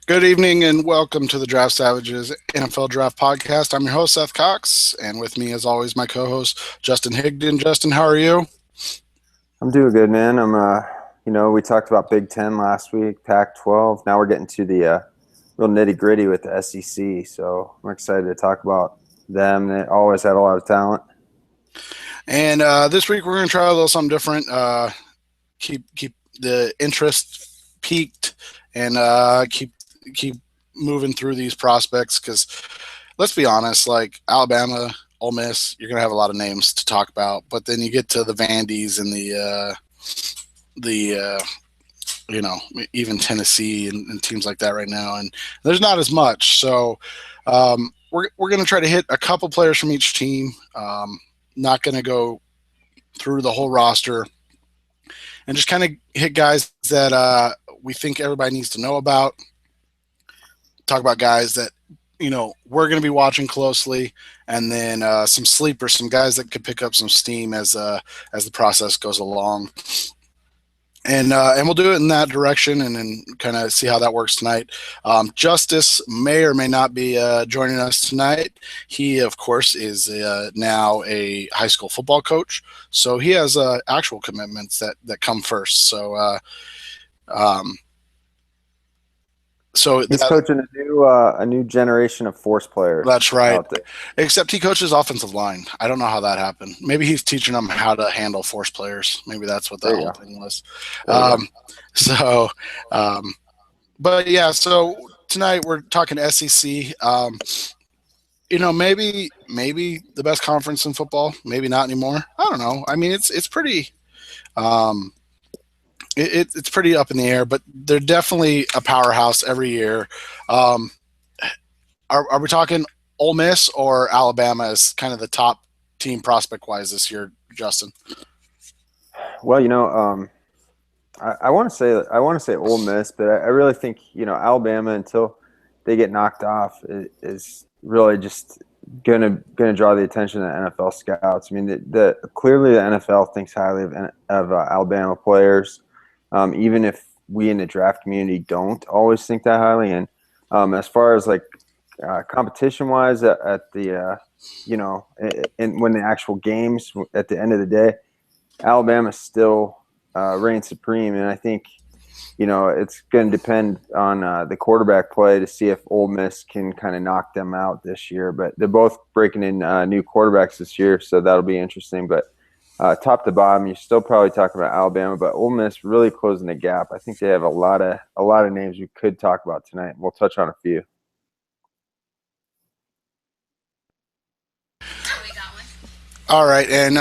Good evening and welcome to the Draft Savages NFL Draft Podcast. I'm your host, Seth Cox, and with me, as always, my co-host, Justin Higdon. Justin, how are you? I'm doing good, man. We talked about Big Ten last week, Pac-12. Now we're getting to the real nitty-gritty with the SEC, so I'm excited to talk about them. They always had a lot of talent. And this week, we're going to try a little something different. Keep the interest peaked and keep moving through these prospects because let's be honest, like Alabama, Ole Miss, you're gonna have a lot of names to talk about, but then you get to the Vandies and even Tennessee and teams like that right now, and there's not as much. So we're gonna try to hit a couple players from each team. Not gonna go through the whole roster and just kind of hit guys that we think everybody needs to know about. Talk about guys that we're going to be watching closely, and then some sleepers, some guys that could pick up some steam as the process goes along. And we'll do it in that direction, and then kind of see how that works tonight. Justice may or may not be joining us tonight. He, of course, is now a high school football coach, so he has actual commitments that come first. So he's coaching a new generation of force players. That's right. Except he coaches offensive line. I don't know how that happened. Maybe he's teaching them how to handle force players. Maybe that's what that whole thing was. But yeah. So tonight we're talking SEC. Maybe the best conference in football. Maybe not anymore. I don't know. I mean, it's pretty. It's pretty up in the air, but they're definitely a powerhouse every year. Are we talking Ole Miss or Alabama as kind of the top team prospect-wise this year, Justin? Well, I want to say Ole Miss, but I really think Alabama, until they get knocked off, is really just gonna draw the attention of the NFL scouts. I mean, clearly the NFL thinks highly of Alabama players. Even if we in the draft community don't always think that highly. And as far as like competition-wise at the and when the actual games at the end of the day, Alabama still reigns supreme. And I think it's going to depend on the quarterback play to see if Ole Miss can kind of knock them out this year. But they're both breaking in new quarterbacks this year, so that'll be interesting. But top to bottom, you're still probably talking about Alabama, but Ole Miss really closing the gap. I think they have a lot of names we could talk about tonight. We'll touch on a few. All right, and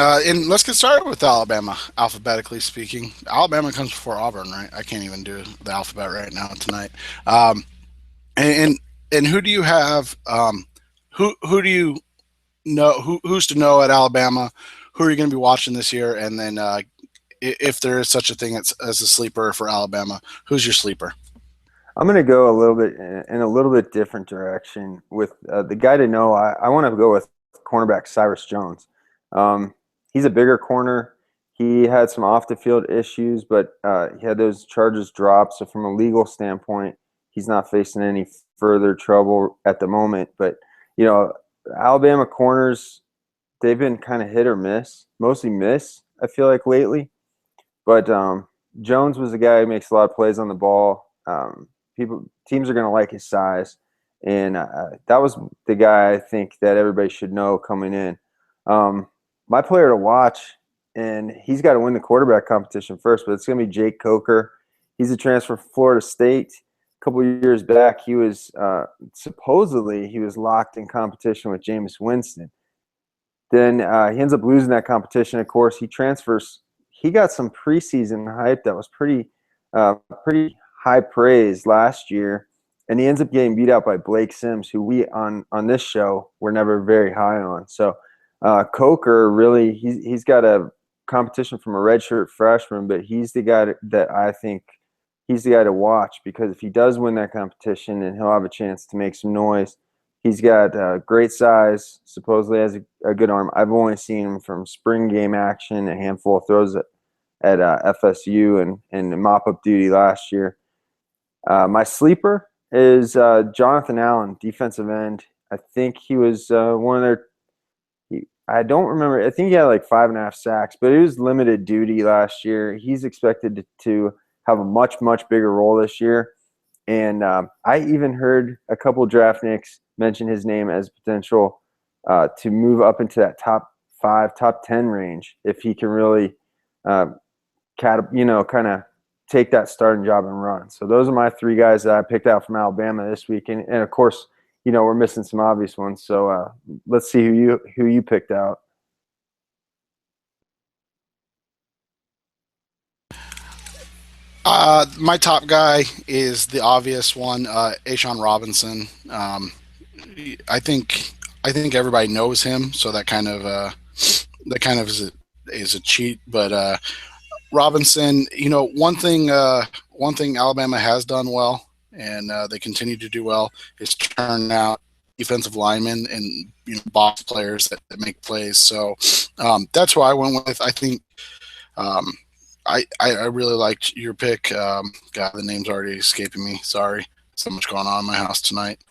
let's get started with Alabama, alphabetically speaking. Alabama comes before Auburn, right? I can't even do the alphabet right now tonight. And who do you have? Who do you know? Who's to know at Alabama? Who are you going to be watching this year? And then if there is such a thing as a sleeper for Alabama, who's your sleeper? I'm going to go in a little bit different direction with the guy to know. I want to go with cornerback Cyrus Jones. He's a bigger corner. He had some off the field issues, but he had those charges dropped. So from a legal standpoint, he's not facing any further trouble at the moment. But Alabama corners, they've been kind of hit or miss, mostly miss, I feel like, lately. But Jones was a guy who makes a lot of plays on the ball. Teams are going to like his size. And that was the guy I think that everybody should know coming in. My player to watch, and he's got to win the quarterback competition first, but it's going to be Jaycee Cooper. He's a transfer from Florida State. A couple of years back, he was supposedly locked in competition with Jameis Winston. Then he ends up losing that competition. Of course, he transfers. He got some preseason hype that was pretty high praise last year, and he ends up getting beat out by Blake Sims, who we on this show were never very high on. So Coker really he's got a competition from a redshirt freshman, but he's the guy that I think he's the guy to watch, because if he does win that competition, then he'll have a chance to make some noise. He's got great size, supposedly has a good arm. I've only seen him from spring game action, a handful of throws at FSU and mop-up duty last year. My sleeper, is Jonathan Allen, defensive end. I think he was one of their I don't remember. I think he had like 5.5 sacks, but it was limited duty last year. He's expected to have a much, much bigger role this year. And I even heard a couple draft nicks mention his name as potential to move up into that top 5, top 10 range if he can really, kind of take that starting job and run. So those are my 3 guys that I picked out from Alabama this week. And of course, we're missing some obvious ones. So let's see who you picked out. My top guy is the obvious one, Shaun Robinson. I think everybody knows him, so that kind of is a cheat. But Robinson, one thing Alabama has done well, and they continue to do well, is turn out defensive linemen and box players that make plays. So that's who I went with. I think. I really liked your pick. God, the name's already escaping me. Sorry. So much going on in my house tonight.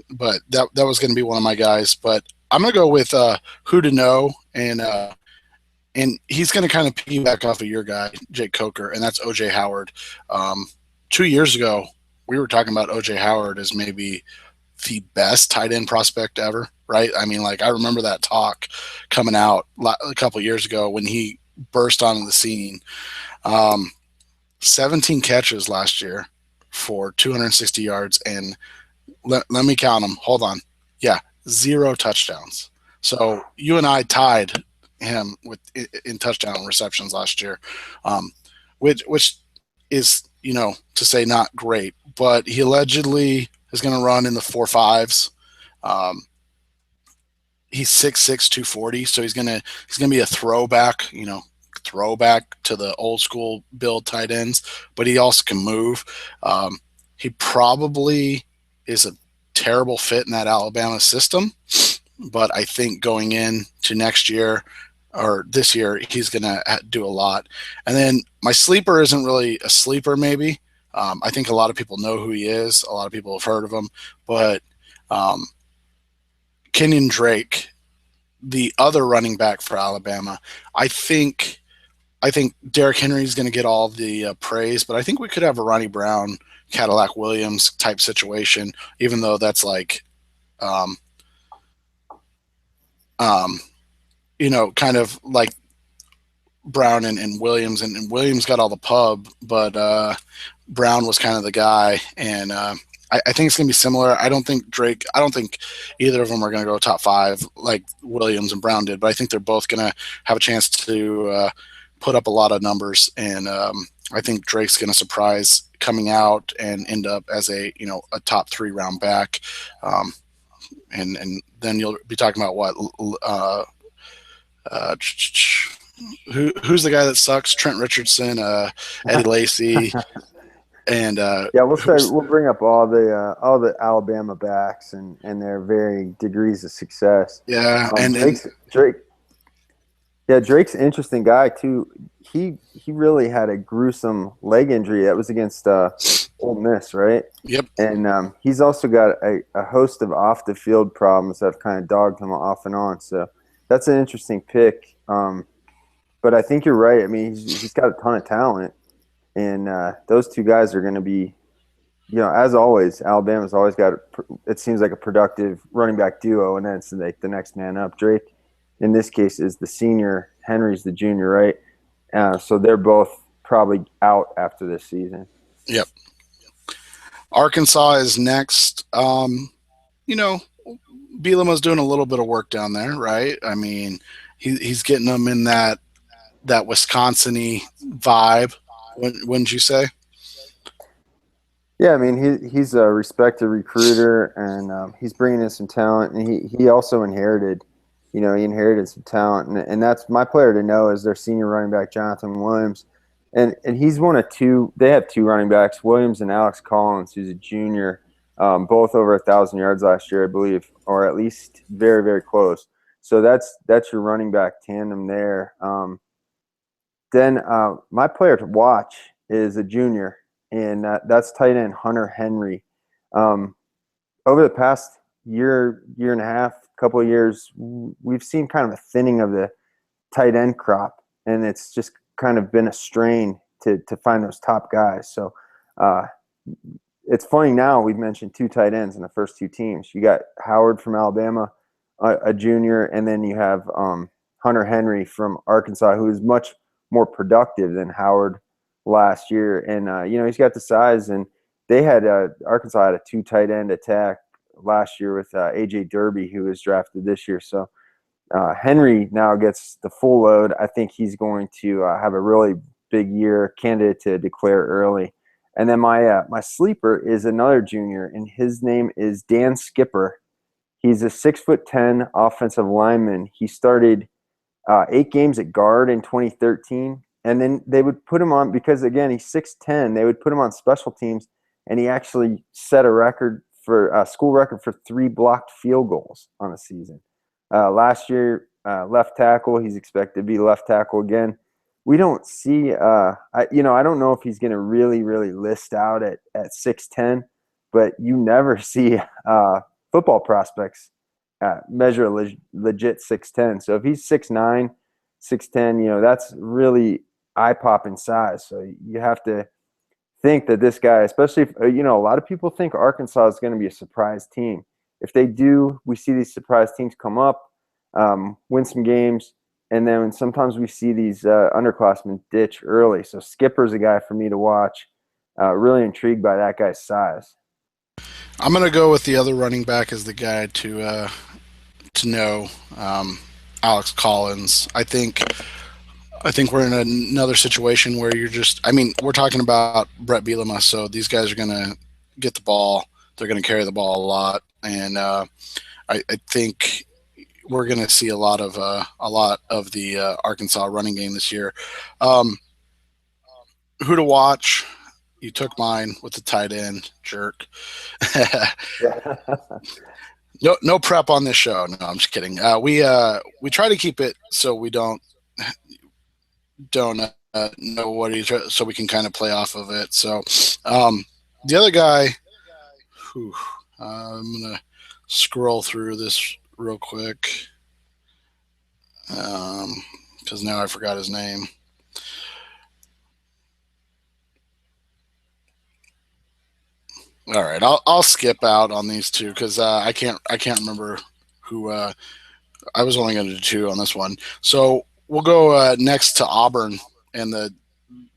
But that was going to be one of my guys. But I'm going to go with who to know, and he's going to kind of piggyback off of your guy, Jaycee Cooper, and that's O.J. Howard. 2 years ago, we were talking about O.J. Howard as maybe the best tight end prospect ever, right? I mean, I remember that talk coming out a couple years ago when he burst onto the scene. 17 catches last year for 260 yards, and let me count them. Hold on. Yeah, 0 touchdowns. So you and I tied him in touchdown receptions last year, which is, to say not great, but he allegedly is going to run in the 4.5s. He's 6'6", 240, so he's gonna be a throwback to the old school build tight ends, but he also can move. He probably is a terrible fit in that Alabama system, but I think going into next year or this year, he's gonna do a lot. And then my sleeper isn't really a sleeper, maybe. I think a lot of people know who he is. A lot of people have heard of him, but Kenyan Drake, the other running back for Alabama, I think Derrick Henry is going to get all the praise, but I think we could have a Ronnie Brown, Cadillac Williams type situation, even though that's kind of like Brown and Williams, and Williams got all the pub, but Brown was kind of the guy, and I think it's going to be similar. I don't think either of them are going to go top 5 like Williams and Brown did, but I think they're both going to have a chance to put up a lot of numbers, and I think Drake's going to surprise coming out and end up as a top 3 round back, and then you'll be talking about what who's the guy that sucks? Trent Richardson, Eddie Lacy. And we'll bring up all the Alabama backs and their varying degrees of success. Yeah, Drake's an interesting guy too. He really had a gruesome leg injury that was against Ole Miss, right? Yep. And he's also got a host of off the field problems that have kind of dogged him off and on. So that's an interesting pick. But I think you're right. I mean, he's got a ton of talent. And those 2 guys are going to be, as always, Alabama's always got, it seems like a productive running back duo, and then it's like the next man up. Drake, in this case, is the senior. Henry's the junior, right? So they're both probably out after this season. Yep. Arkansas is next. Bielema's doing a little bit of work down there, right? I mean, he's getting them in that Wisconsin-y vibe. Wouldn't you say? Yeah, I mean, he's a respected recruiter, and he's bringing in some talent, and he also inherited some talent, and that's my player to know is their senior running back, Jonathan Williams, and he's one of 2. They have 2 running backs, Williams and Alex Collins, who's a junior, both over 1,000 yards last year, I believe, or at least very, very close. So that's your running back tandem there. Then my player to watch is a junior, and that's tight end Hunter Henry. Over the past year and a half, couple of years, we've seen kind of a thinning of the tight end crop, and it's just kind of been a strain to find those top guys. So it's funny now we've mentioned 2 tight ends in the first 2 teams. You got Howard from Alabama, a junior, and then you have Hunter Henry from Arkansas, who is much more productive than Howard last year. And, he's got the size, and they had Arkansas had a 2 tight end attack last year with A.J. Derby, who was drafted this year. So Henry now gets the full load. I think he's going to have a really big year, candidate to declare early. And then my sleeper is another junior, and his name is Dan Skipper. He's a 6'10" offensive lineman. He started 8 games at guard in 2013, and then they would put him on, because again he's 6'10", they would put him on special teams, and he actually set a school record for 3 blocked field goals on a season. Last year, left tackle. He's expected to be left tackle again. We don't see. I don't know if he's going to really list out at 6'10", but you never see football prospects measure legit 6'10". So if he's 6'9", 6'10", that's really eye-popping size. So you have to think that this guy, especially if, a lot of people think Arkansas is going to be a surprise team. If they do, we see these surprise teams come up, win some games, and then sometimes we see these underclassmen ditch early. So Skipper's a guy for me to watch. Really intrigued by that guy's size. I'm going to go with the other running back as the guy to know, Alex Collins. I think we're in another situation where we're talking about Brett Bielema, so these guys are going to get the ball. They're going to carry the ball a lot, and I think we're going to see a lot of the Arkansas running game this year. Who to watch? You took mine with the tight end, jerk. No prep on this show. No, I'm just kidding. We try to keep it so we don't know what so we can kind of play off of it. So the other guy, I'm gonna scroll through this real quick because now I forgot his name. All right, I'll skip out on these 2 because I can't remember who. I was only going to do 2 on this one, so we'll go next to Auburn and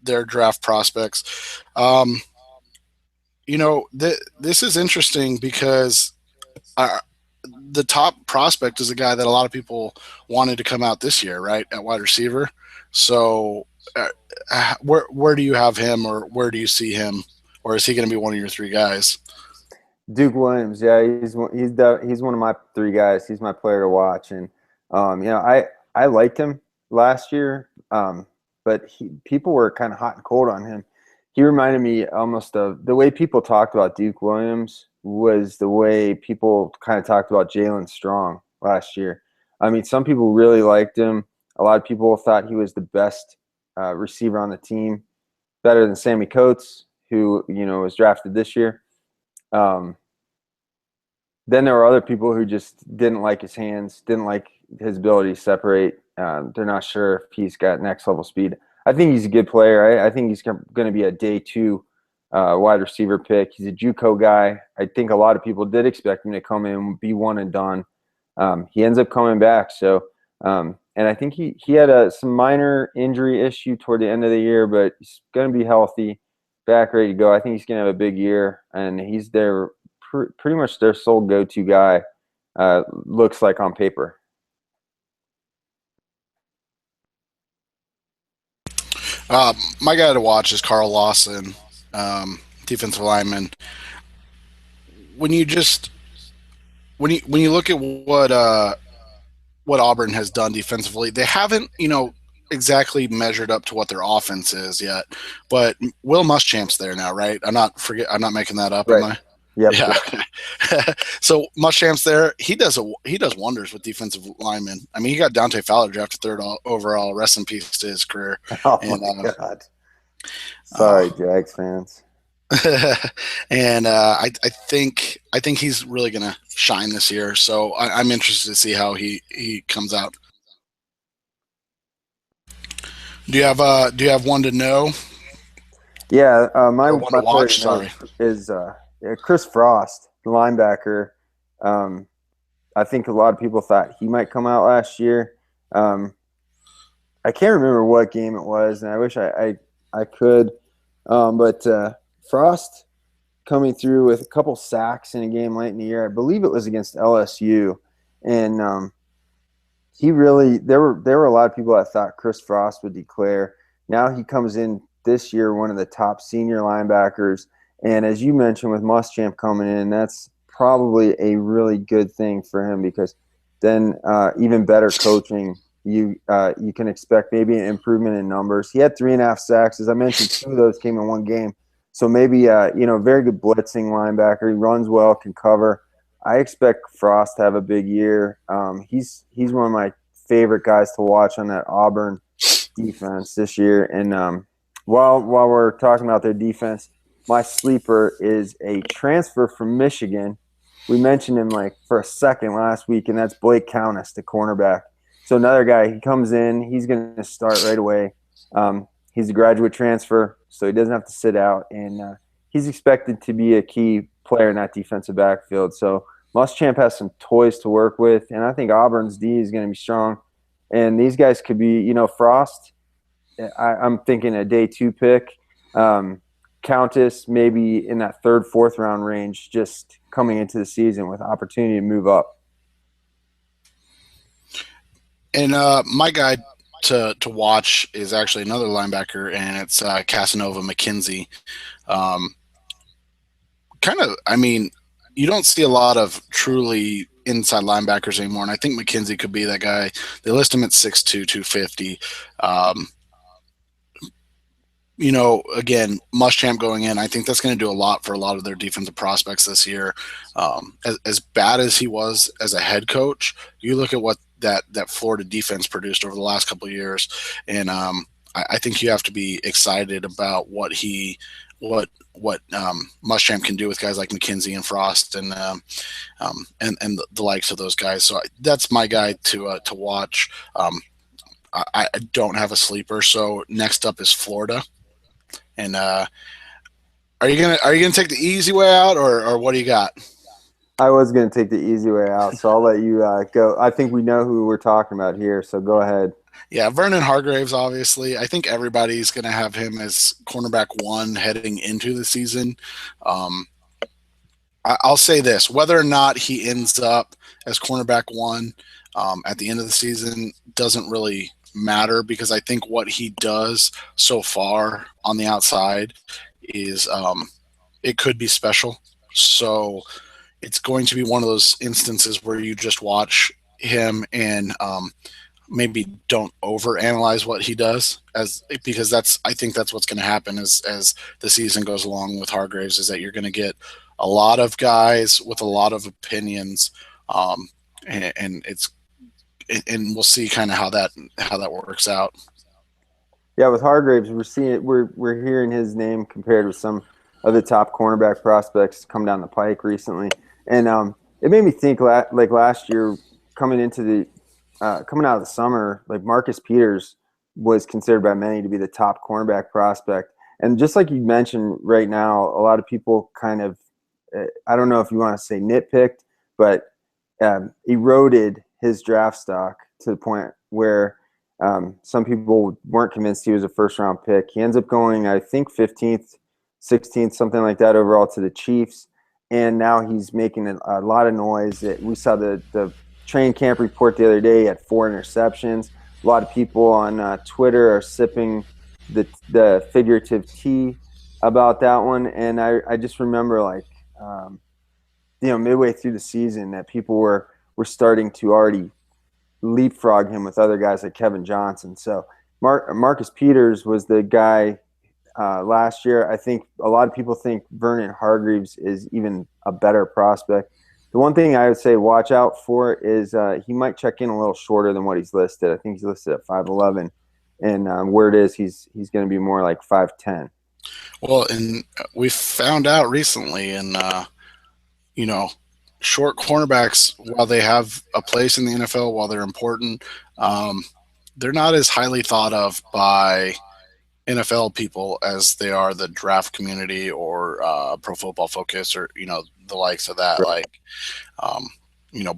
their draft prospects. This is interesting because the top prospect is a guy that a lot of people wanted to come out this year, right, at wide receiver. So where do you have him, or where do you see him, or is he going to be one of your 3 guys? Duke Williams, yeah, he's one of my 3 guys. He's my player to watch, and I liked him last year, but people were kind of hot and cold on him. He reminded me almost of the way people talked about Duke Williams was the way people kind of talked about Jalen Strong last year. I mean, some people really liked him. A lot of people thought he was the best receiver on the team, better than Sammy Coates, who was drafted this year. Then there were other people who just didn't like his hands, didn't like his ability to separate. They're not sure if he's got next level speed. I think he's a good player. I think he's going to be a day 2 wide receiver pick. He's a JUCO guy. I think a lot of people did expect him to come in and be one and done. He ends up coming back. So, and I think he had some minor injury issue toward the end of the year, but he's going to be healthy, back ready to go. I think he's going to have a big year, and he's pretty much their sole go-to guy, looks like on paper. My guy to watch is Carl Lawson, defensive lineman. When you look at what Auburn has done defensively, they haven't exactly measured up to what their offense is yet. But Will Muschamp's there now, right? I'm not making that up, right. Am I? Yep. Yeah. So Muschamp's there. He does wonders with defensive linemen. I mean, he got Dante Fowler drafted 3rd overall. Rest in peace to his career. Oh my God. Sorry, Jags fans. And I think he's really going to shine this year. So I'm interested to see how he comes out. Do you have one to know Yeah, or one to my player watch? to know Sorry. is yeah, Chris Frost, the linebacker. Um, I think a lot of people thought he might come out last year. Um, I can't remember what game it was, and I wish I could. But Frost coming through with a couple sacks in a game late in the year. I believe it was against LSU, and he really there were a lot of people that thought Chris Frost would declare. Now he comes in this year one of the top senior linebackers, and as you mentioned with Muschamp coming in, that's probably a really good thing for him because then even better coaching. You can expect maybe an improvement in numbers. He had 3.5 sacks, as I mentioned. 2 of those came in one game, so maybe very good blitzing linebacker. He runs well, can cover. I expect Frost to have a big year. He's one of my favorite guys to watch on that Auburn defense this year. And while we're talking about their defense, my sleeper is a transfer from Michigan. We mentioned him like for a second last week, and that's Blake Countess, the cornerback. So another guy, he comes in, he's going to start right away. He's a graduate transfer, so he doesn't have to sit out, and he's expected to be a key player in that defensive backfield. So Muschamp has some toys to work with, and I think Auburn's D is going to be strong. And these guys could be, Frost. I'm thinking a day 2 pick. Countess maybe in that 3rd, 4th round range, just coming into the season with opportunity to move up. And my guy to watch is actually another linebacker, and it's Casanova McKenzie. Um, kind of, I mean, you don't see a lot of truly inside linebackers anymore, and I think McKenzie could be that guy. They list him at 6'2", 250. Um, again, Muschamp going in, I think that's going to do a lot for a lot of their defensive prospects this year. As bad as he was as a head coach, you look at what that Florida defense produced over the last couple of years, and I think you have to be excited about what Muschamp can do with guys like McKenzie and Frost and the likes of those guys. So that's my guy to watch. I don't have a sleeper, so next up is Florida. And are you gonna take the easy way out, or what do you got? I was going to take the easy way out, so I'll let you go. I think we know who we're talking about here, so go ahead. Yeah, Vernon Hargreaves. Obviously, I think everybody's gonna have him as cornerback one heading into the season. Um, I'll say this: whether or not he ends up as cornerback one at the end of the season doesn't really matter because I think what he does so far on the outside is it could be special. So it's going to be one of those instances where you just watch him and maybe don't overanalyze what he does as because I think that's what's going to happen as the season goes along with Hargreaves is that you're going to get a lot of guys with a lot of opinions, um, and it's and we'll see kind of how that works out. Yeah, with Hargreaves, we're hearing his name compared with some of the top cornerback prospects come down the pike recently, and it made me think like last year coming into the coming out of the summer, like Marcus Peters was considered by many to be the top cornerback prospect, and just like you mentioned, right now a lot of people kind of I don't know if you want to say nitpicked, but eroded his draft stock to the point where some people weren't convinced he was a 1st round pick. He ends up going, I think, 15th, 16th, something like that overall to the Chiefs. And now he's making a lot of noise. We saw the training camp report the other day. He had 4 interceptions. A lot of people on Twitter are sipping the figurative tea about that one. And I just remember um, midway through the season that people were starting to already leapfrog him with other guys like Kevin Johnson. So Marcus Peters was the guy last year. I think a lot of people think Vernon Hargreaves is even a better prospect. The one thing I would say watch out for is he might check in a little shorter than what he's listed. I think he's listed at 5'11", and where it is he's going to be more like 5'10". Well, and we found out recently, and you know, short cornerbacks, while they have a place in the NFL, while they're important, um, they're not as highly thought of by NFL people as they are the draft community or Pro Football Focus or the likes of that. Right. Like, um,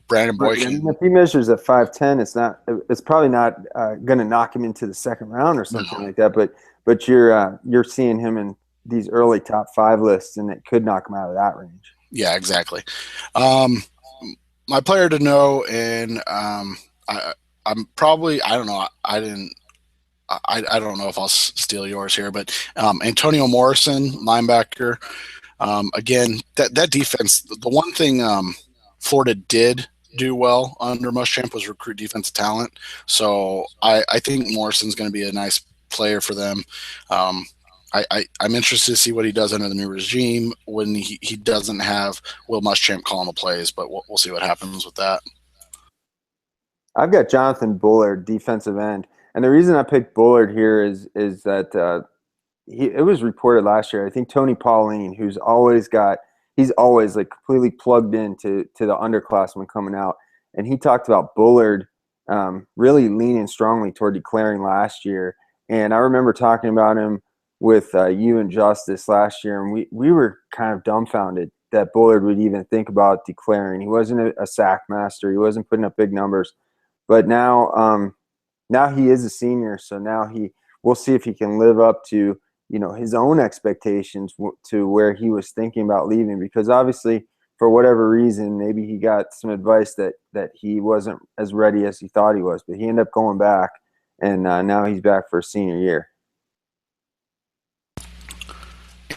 Brandon Right. I mean, Boykin. if he measures at 5'10", it's probably not going to knock him into the second round or No, something like that. But you're seeing him in these early top 5 lists, and it could knock him out of that range. yeah, exactly. Um, my player to know, and I'm probably I don't know. I didn't. I don't know if I'll steal yours here, but Antonio Morrison, linebacker. Again, that defense. The one thing Florida did do well under Muschamp was recruit defensive talent. So I think Morrison's going to be a nice player for them. Um, I'm interested to see what he does under the new regime when he doesn't have Will Muschamp calling the plays, but we'll see what happens with that. I've got Jonathan Bullard, defensive end, and the reason I picked Bullard here is that it was reported last year. I think Tony Pauline, he's always like completely plugged into the underclassmen coming out, and he talked about Bullard really leaning strongly toward declaring last year. And I remember talking about him with you and Justice last year, and we were kind of dumbfounded that Bullard would even think about declaring. He wasn't a sack master. He wasn't putting up big numbers, but now he is a senior, so now we'll see if he can live up to his own expectations to where he was thinking about leaving, because obviously for whatever reason maybe he got some advice that he wasn't as ready as he thought he was, but he ended up going back, and now he's back for a senior year.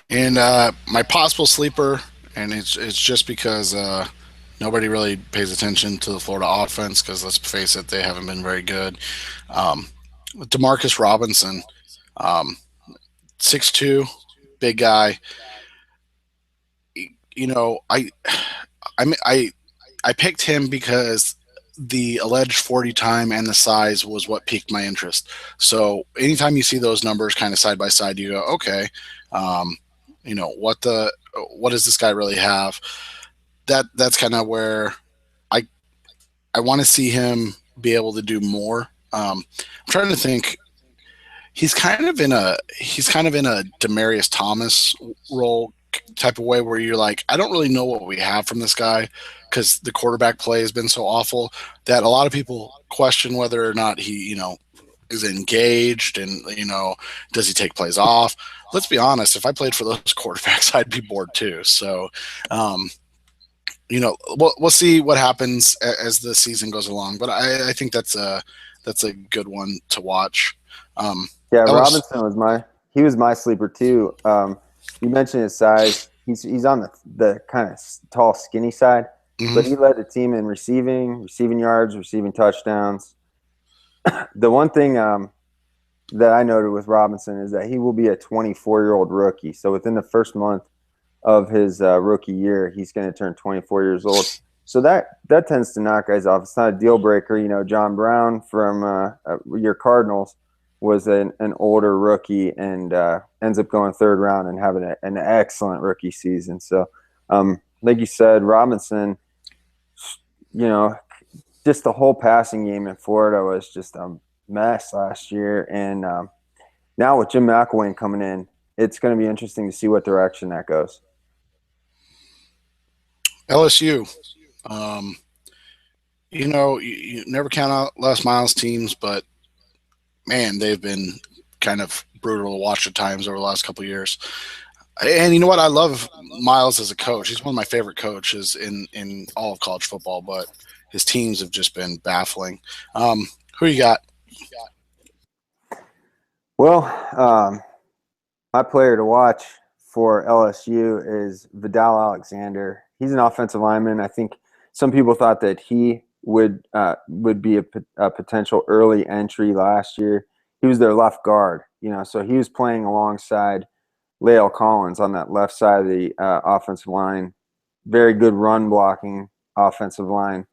And my possible sleeper, and it's just because nobody really pays attention to the Florida offense because let's face it, they haven't been very good. Um, DeMarcus Robinson, um, 6'2", big guy. You know, I I picked him because the alleged 40 time and the size was what piqued my interest. So anytime you see those numbers kind of side by side, you go, okay, um, what does this guy really have? That's kind of where I I want to see him be able to do more. I'm trying to think. He's kind of in a Demarius Thomas role type of way where you're like, I don't really know what we have from this guy because the quarterback play has been so awful that a lot of people question whether or not he, is engaged and, does he take plays off? Let's be honest. If I played for those quarterbacks, I'd be bored too. So, um, we'll see what happens as the season goes along. But I think that's a good one to watch. Um, Yeah, Ellis, Robinson he was my sleeper too. You mentioned his size. He's on the kind of tall, skinny side, but he mhm. led the team in receiving yards, receiving touchdowns. The one thing that I noted with Robinson is that he will be a 24-year-old rookie. So within the first month of his rookie year, he's going to turn 24 years old. So that tends to knock guys off. It's not a deal breaker. John Brown from your Cardinals was an older rookie and ends up going third round and having an excellent rookie season. So, like you said, Robinson, you know, just the whole passing game in Florida was just a mess last year. And now with Jim McElwain coming in, it's going to be interesting to see what direction that goes. LSU. Um, you never count out Les Miles teams, but man, they've been kind of brutal to watch at times over the last couple of years. And you know what? I love Miles as a coach. He's one of my favorite coaches in all of college football, but his teams have just been baffling. Who you got? Well, my player to watch for LSU is Vadal Alexander. He's an offensive lineman. I think some people thought that he would be a potential early entry last year. He was their left guard, so he was playing alongside Lael Collins on that left side of the offensive line. Very good run blocking offensive line.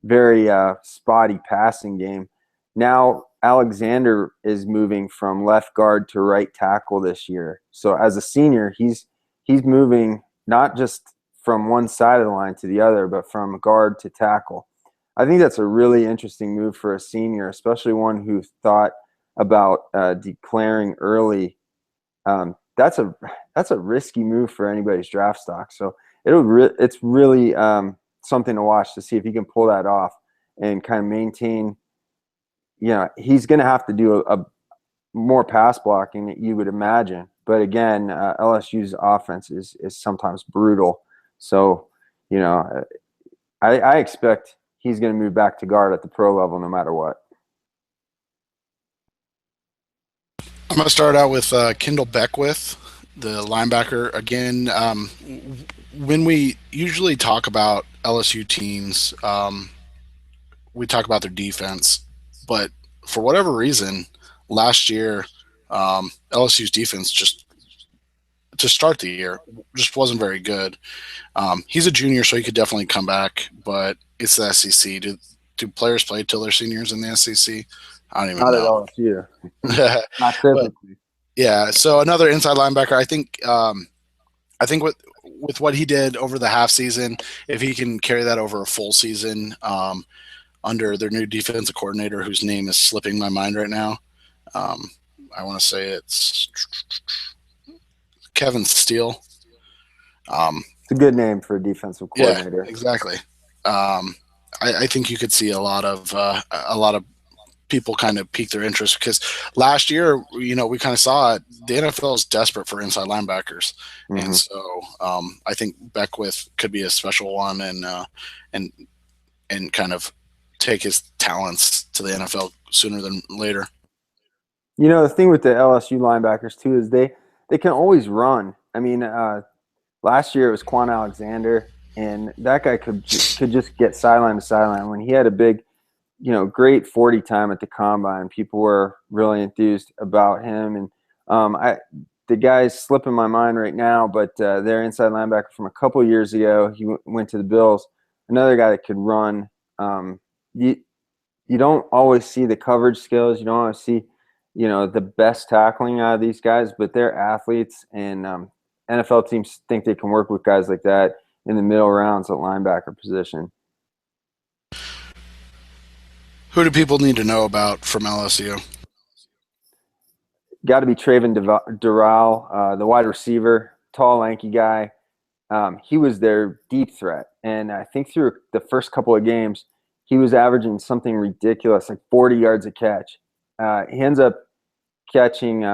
Very spotty passing game. Now Alexander is moving from left guard to right tackle this year. So as a senior, he's moving not just from one side of the line to the other, but from guard to tackle. I think that's a really interesting move for a senior, especially one who thought about declaring early. That's a risky move for anybody's draft stock. So it's really something to watch to see if he can pull that off and kind of maintain. He's going to have to do a more pass blocking that you would imagine. But again, LSU's offense is sometimes brutal. So, I expect he's going to move back to guard at the pro level no matter what. I'm going to start out with Kindle Beckwith, the linebacker. Again, when we usually talk about LSU teams, we talk about their defense. But for whatever reason, last year, LSU's defense just to start the year just wasn't very good. He's a junior, so he could definitely come back, but it's the SEC. Do players play till they're seniors in the SEC? I don't even know. Not at all. Yeah. Not typically. Yeah. So another inside linebacker. I think with what he did over the half season, if he can carry that over a full season, under their new defensive coordinator, whose name is slipping my mind right now. I want to say it's Kevin Steele. It's a good name for a defensive coordinator. Yeah, exactly. I think you could see a lot of people kind of pique their interest because last year, we kind of saw it. The NFL is desperate for inside linebackers, and so I think Beckwith could be a special one and kind of take his talents to the NFL sooner than later. The thing with the LSU linebackers too is they can always run. I mean, last year it was Quan Alexander, and that guy could just get sideline to sideline. When he had a big, great 40 time at the combine, people were really enthused about him. And the guy's slipping my mind right now, but their inside linebacker from a couple of years ago, he went to the Bills. Another guy that could run. You don't always see the coverage skills. You don't always see, the best tackling out of these guys, but they're athletes, and NFL teams think they can work with guys like that in the middle rounds at linebacker position. Who do people need to know about from LSU? Got to be Traven Doral, the wide receiver, tall, lanky guy. He was their deep threat, and I think through the first couple of games, he was averaging something ridiculous, like 40 yards a catch. He ends up catching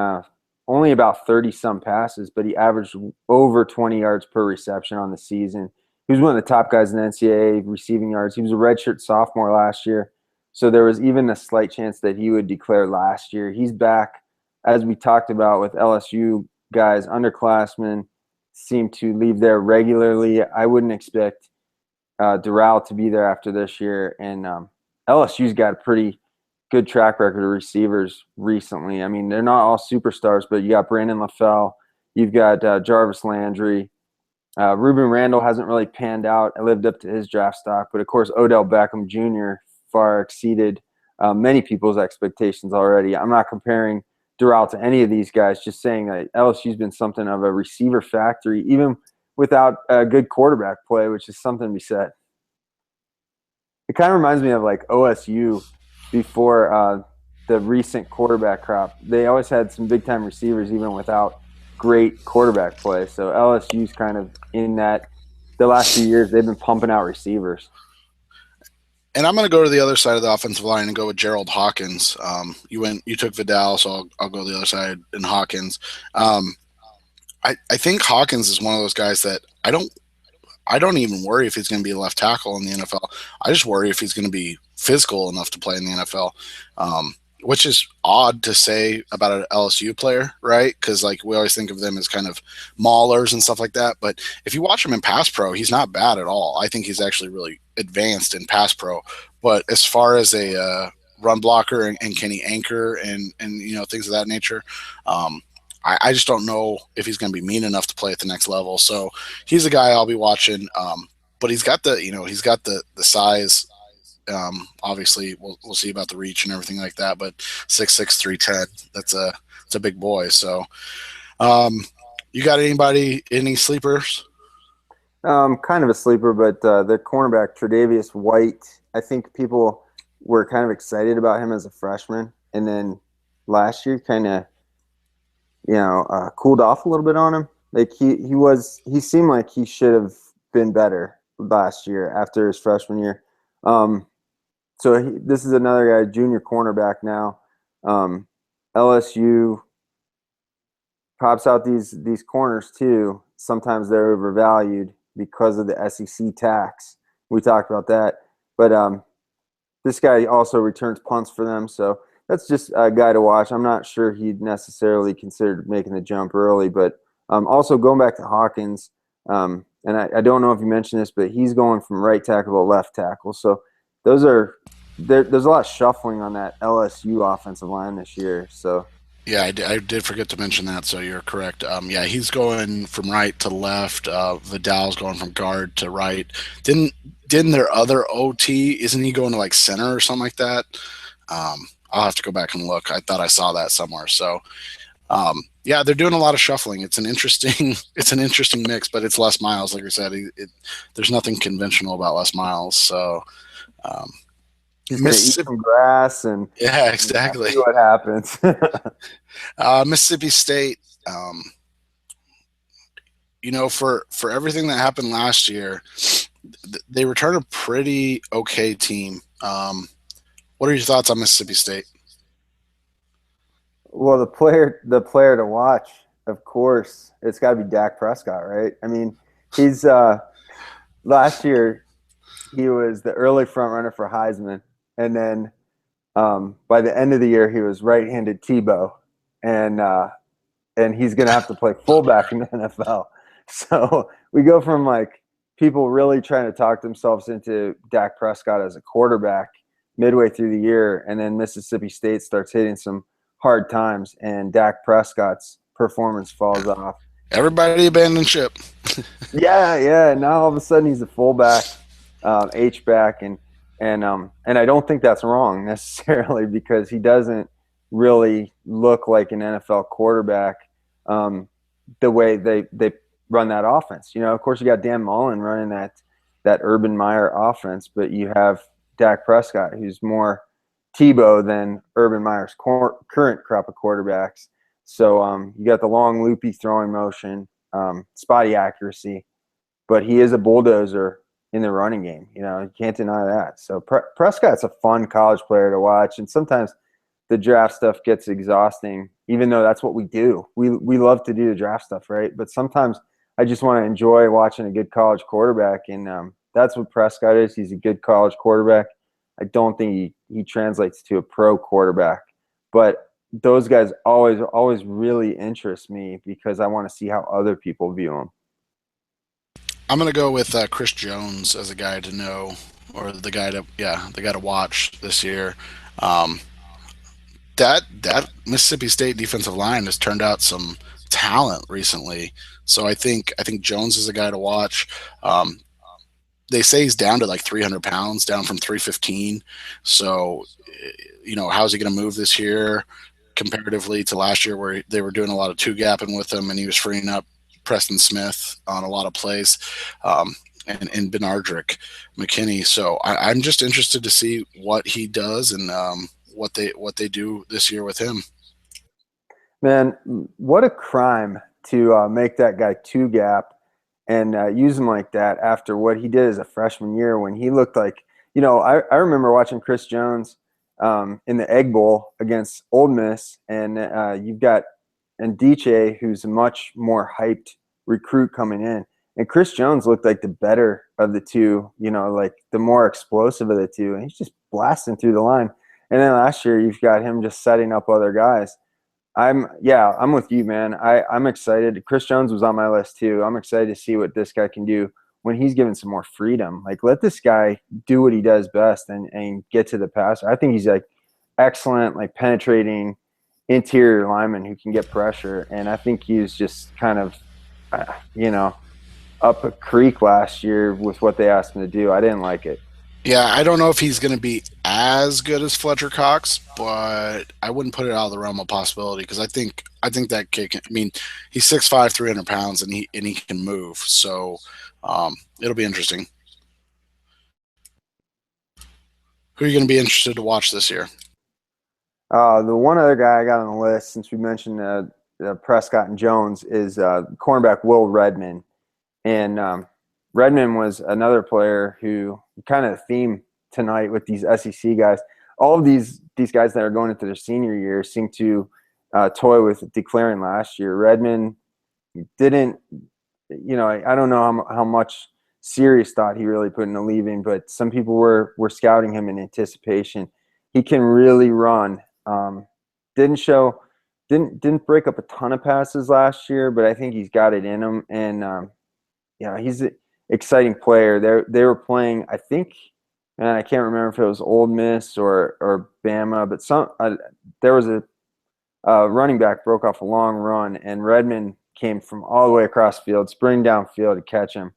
only about 30-some passes, but he averaged over 20 yards per reception on the season. He was one of the top guys in the NCAA receiving yards. He was a redshirt sophomore last year, so there was even a slight chance that he would declare last year. He's back, as we talked about with LSU guys, underclassmen seem to leave there regularly. I wouldn't expect Doral to be there after this year, and LSU's got a pretty good track record of receivers recently. I mean, they're not all superstars, but you got Brandon LaFell, you've got Jarvis Landry. Ruben Randall hasn't really panned out. I lived up to his draft stock, but of course Odell Beckham Jr. far exceeded many people's expectations already. I'm not comparing Doral to any of these guys, just saying that LSU's been something of a receiver factory, even without a good quarterback play, which is something to be said. It kind of reminds me of like OSU before the recent quarterback crop. They always had some big-time receivers even without great quarterback play. So LSU's kind of in that the last few years they've been pumping out receivers. And I'm going to go to the other side of the offensive line and go with Gerald Hawkins. You took Vadal, so I'll go the other side in Hawkins. I think Hawkins is one of those guys that I don't even worry if he's going to be a left tackle in the NFL. I just worry if he's going to be physical enough to play in the NFL, which is odd to say about an LSU player, right? Because like we always think of them as kind of maulers and stuff like that. But if you watch him in pass pro, he's not bad at all. I think he's actually really advanced in pass pro. But as far as a run blocker and can he anchor and things of that nature, I just don't know if he's going to be mean enough to play at the next level. So he's a guy I'll be watching. But he's got the size Obviously, we'll see about the reach and everything like that. But 6'6", 310, that's a big boy. So, you got any sleepers? Kind of a sleeper, but the cornerback Tre'Davious White. I think people were kind of excited about him as a freshman, and then last year kind of cooled off a little bit on him. Like he seemed like he should have been better last year after his freshman year. So this is another guy, junior cornerback now. LSU pops out these corners too. Sometimes they're overvalued because of the SEC tax. We talked about that, but this guy also returns punts for them, so that's just a guy to watch. I'm not sure he'd necessarily considered making the jump early, but also going back to Hawkins, and I don't know if you mentioned this, but he's going from right tackle to left tackle. So there's a lot of shuffling on that LSU offensive line this year. So Yeah, I did forget to mention that, so you're correct. Yeah, he's going from right to left. Vidal's going from guard to right. Didn't their other OT, isn't he going to like center or something like that? I'll have to go back and look. I thought I saw that somewhere. So yeah, they're doing a lot of shuffling. It's an interesting mix, but it's Les Miles, like I said. There's nothing conventional about Les Miles. So he's going to eat some grass and yeah, exactly. See what happens. Mississippi State, for everything that happened last year, they return a pretty okay team. What are your thoughts on Mississippi State? Well, the player to watch, of course, it's got to be Dak Prescott, right? I mean, he's last year he was the early front runner for Heisman, and then by the end of the year he was right-handed Tebow, and he's going to have to play fullback in the NFL. So we go from like people really trying to talk themselves into Dak Prescott as a quarterback midway through the year, and then Mississippi State starts hitting some hard times, and Dak Prescott's performance falls off. Everybody abandoned ship. Yeah. Now all of a sudden he's a fullback, H-back, and I don't think that's wrong necessarily because he doesn't really look like an NFL quarterback the way they run that offense. Of course, you got Dan Mullen running that Urban Meyer offense, but you have Dak Prescott, who's more Tebow than Urban Meyer's current crop of quarterbacks. So you got the long, loopy throwing motion, spotty accuracy, but he is a bulldozer in the running game. You can't deny that. So Prescott's a fun college player to watch, and sometimes the draft stuff gets exhausting, even though that's what we do. We love to do the draft stuff, right? But sometimes I just want to enjoy watching a good college quarterback, and that's what Prescott is. He's a good college quarterback. I don't think he translates to a pro quarterback, but those guys always really interest me because I want to see how other people view them. I'm gonna go with Chris Jones as a guy to know, or the guy to watch this year. Um, that Mississippi State defensive line has turned out some talent recently, so I think Jones is a guy to watch. They say he's down to like 300 pounds, down from 315. So, how's he going to move this year comparatively to last year where they were doing a lot of two-gapping with him and he was freeing up Preston Smith on a lot of plays and Benardrick McKinney. So I'm just interested to see what he does and what they do this year with him. Man, what a crime to make that guy two-gap and use him like that after what he did as a freshman year when he looked like, I remember watching Chris Jones in the Egg Bowl against Ole Miss, and you've got Ndiche, who's a much more hyped recruit coming in. And Chris Jones looked like the better of the two, like the more explosive of the two, and he's just blasting through the line. And then last year, you've got him just setting up other guys. I'm with you, man. I'm excited. Chris Jones was on my list too. I'm excited to see what this guy can do when he's given some more freedom. Like, let this guy do what he does best and get to the passer. I think he's like excellent, like penetrating interior lineman who can get pressure. And I think he's just kind of, up a creek last year with what they asked him to do. I didn't like it. Yeah, I don't know if he's going to be as good as Fletcher Cox, but I wouldn't put it out of the realm of possibility because I think that kid can. I mean, he's 6'5", 300 pounds, and he can move. So it'll be interesting. Who are you going to be interested to watch this year? The one other guy I got on the list, since we mentioned Prescott and Jones, is cornerback Will Redmond. And Redmond was another player who kind of the theme tonight with these SEC guys. All of these guys that are going into their senior year seem to toy with declaring last year. Redmond didn't, I don't know how much serious thought he really put into leaving, but some people were scouting him in anticipation. He can really run. Didn't show, didn't break up a ton of passes last year, but I think he's got it in him. And he's an exciting player. They were playing, I think, and I can't remember if it was Ole Miss or Bama, but there was a running back broke off a long run, and Redmond came from all the way across the field, sprinting downfield to catch him.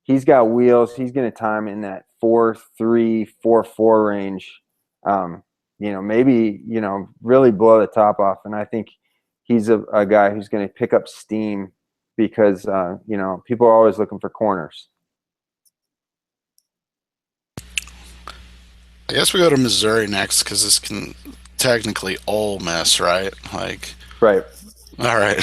He's got wheels. He's going to time in that 4.3, 4.4 range. Maybe really blow the top off. And I think he's a guy who's going to pick up steam because people are always looking for corners. I guess we go to Missouri next because this can technically Ole Miss, right? Like, Right. all right.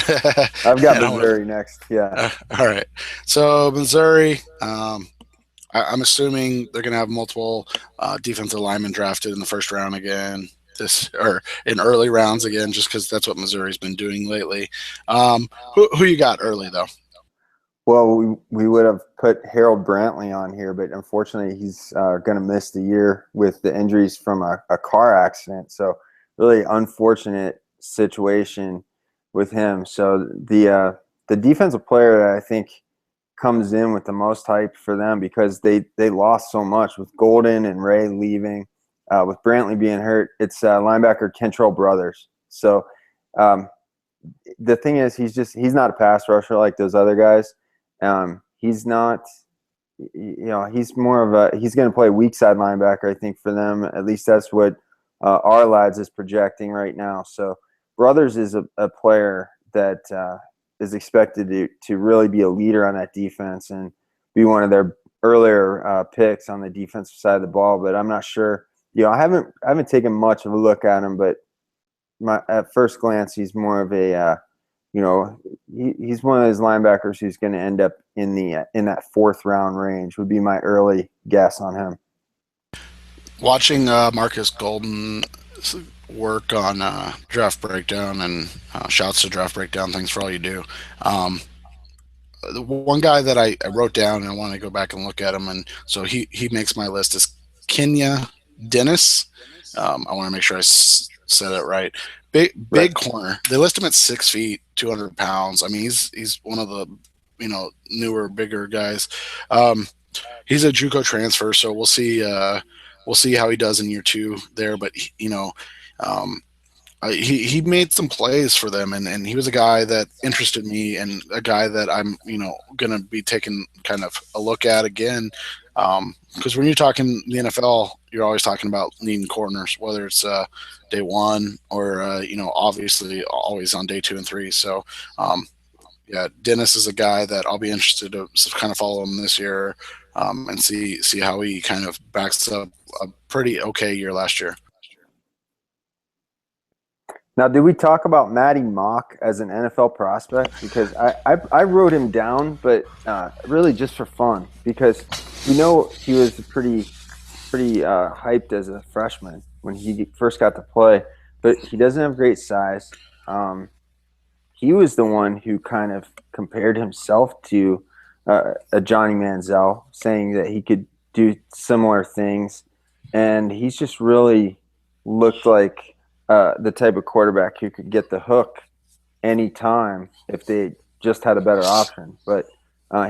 I've got And I wanna- Missouri next. Yeah. all right. So Missouri, I'm assuming they're going to have multiple defensive linemen drafted in the first round again. This or in early rounds again, just because that's what Missouri's been doing lately. Who you got early though? Well, we would have put Harold Brantley on here, but unfortunately, he's going to miss the year with the injuries from a car accident. So, really unfortunate situation with him. So the defensive player that I think comes in with the most hype for them because they lost so much with Golden and Ray leaving, with Brantley being hurt. It's linebacker Kentrell Brothers. So the thing is, he's not a pass rusher like those other guys. He's not, he's more of he's going to play weak side linebacker, I think, for them. At least that's what our lads is projecting right now. So Brothers is a player that is expected to really be a leader on that defense and be one of their earlier picks on the defensive side of the ball. But I'm not sure. I haven't taken much of a look at him, but at first glance, he's more of a he's one of those linebackers who's going to end up in that fourth round range. Would be my early guess on him. Watching Marcus Golden work on draft breakdown and shouts to draft breakdown. Thanks for all you do. The one guy that I wrote down and I want to go back and look at him, and so he makes my list is Kenya Dennis. I want to make sure I said it right. Big Right. corner. They list him at 6 feet, 200 pounds. I mean, he's one of the newer, bigger guys. Um, he's a JUCO transfer, so we'll see how he does in year two there. But um, he made some plays for them, and he was a guy that interested me, and a guy that I'm going to be taking kind of a look at again. Because when you're talking the NFL, you're always talking about needing corners, whether it's day one or obviously always on day two and three. So yeah, Dennis is a guy that I'll be interested to kind of follow him this year and see how he kind of backs up a pretty okay year last year. Now, did we talk about Matty Mock as an NFL prospect? Because I wrote him down, but really just for fun, because he was pretty hyped as a freshman when he first got to play, but he doesn't have great size. He was the one who kind of compared himself to a Johnny Manziel, saying that he could do similar things, and he's just really looked like the type of quarterback who could get the hook anytime if they just had a better option. But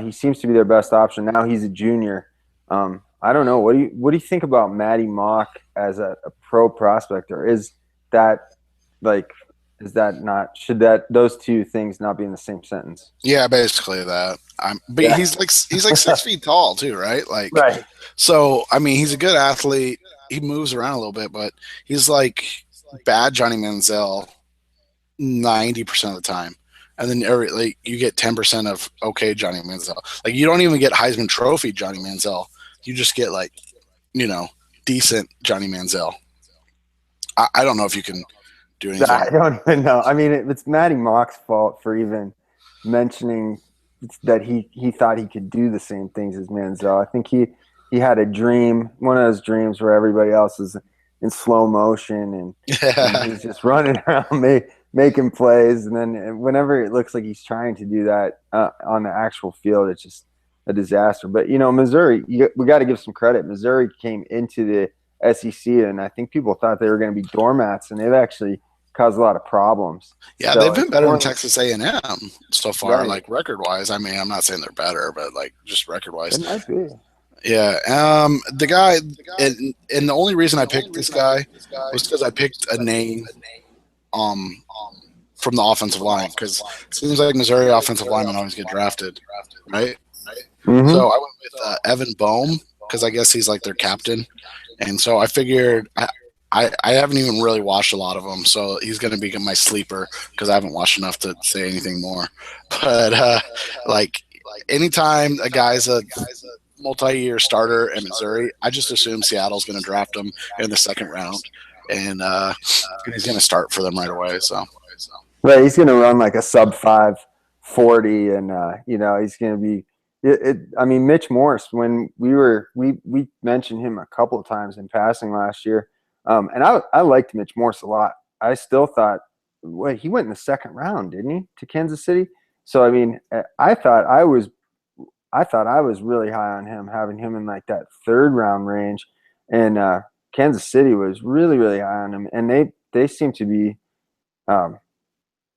he seems to be their best option. Now he's a junior. I don't know. What do you think about Matty Mock as a pro prospect, or is that like Is that not, should that, those two things not be in the same sentence? Yeah, basically that. But Yeah. he's like 6 feet tall too, right? Like, Right. so I mean, he's a good athlete. He moves around a little bit, but he's like bad Johnny Manziel 90% of the time, and then like you get 10% of okay Johnny Manziel. Like you don't even get Heisman Trophy Johnny Manziel. You just get like decent Johnny Manziel. I don't know if you can do anything. I don't even know. I mean, it's Matty Mock's fault for even mentioning that he thought he could do the same things as Manziel. I think he had a dream, one of those dreams where everybody else is in slow motion and he's just running around making plays, and then whenever it looks like he's trying to do that on the actual field, it's just a disaster. But Missouri, we got to give some credit. Missouri came into the SEC, and I think people thought they were going to be doormats, and they've actually caused a lot of problems. Yeah, So they've been better than Texas A&M so far, right. like record wise. I mean, I'm not saying they're better, but like just record wise. It might be. Yeah. The guy, and the only reason I picked this guy was because I picked a name from the offensive line, because it seems like Missouri offensive linemen always get drafted, right? Mm-hmm. So I went with Evan Boehm, because I guess he's like their captain. And so I figured I haven't even really watched a lot of them, so he's going to be my sleeper because I haven't watched enough to say anything more. But like anytime a guy's a multi-year starter in Missouri, I just assume Seattle's going to draft him in the second round, and he's going to start for them right away. So right, he's going to run like a sub 5.40, and he's going to be. I mean, Mitch Morse. When we mentioned him a couple of times in passing last year, and I liked Mitch Morse a lot. I still thought, wait, he went in the second round, didn't he, to Kansas City? So I mean, I thought I was really high on him, having him in like that third round range, and Kansas City was really, really high on him, and they seem to be,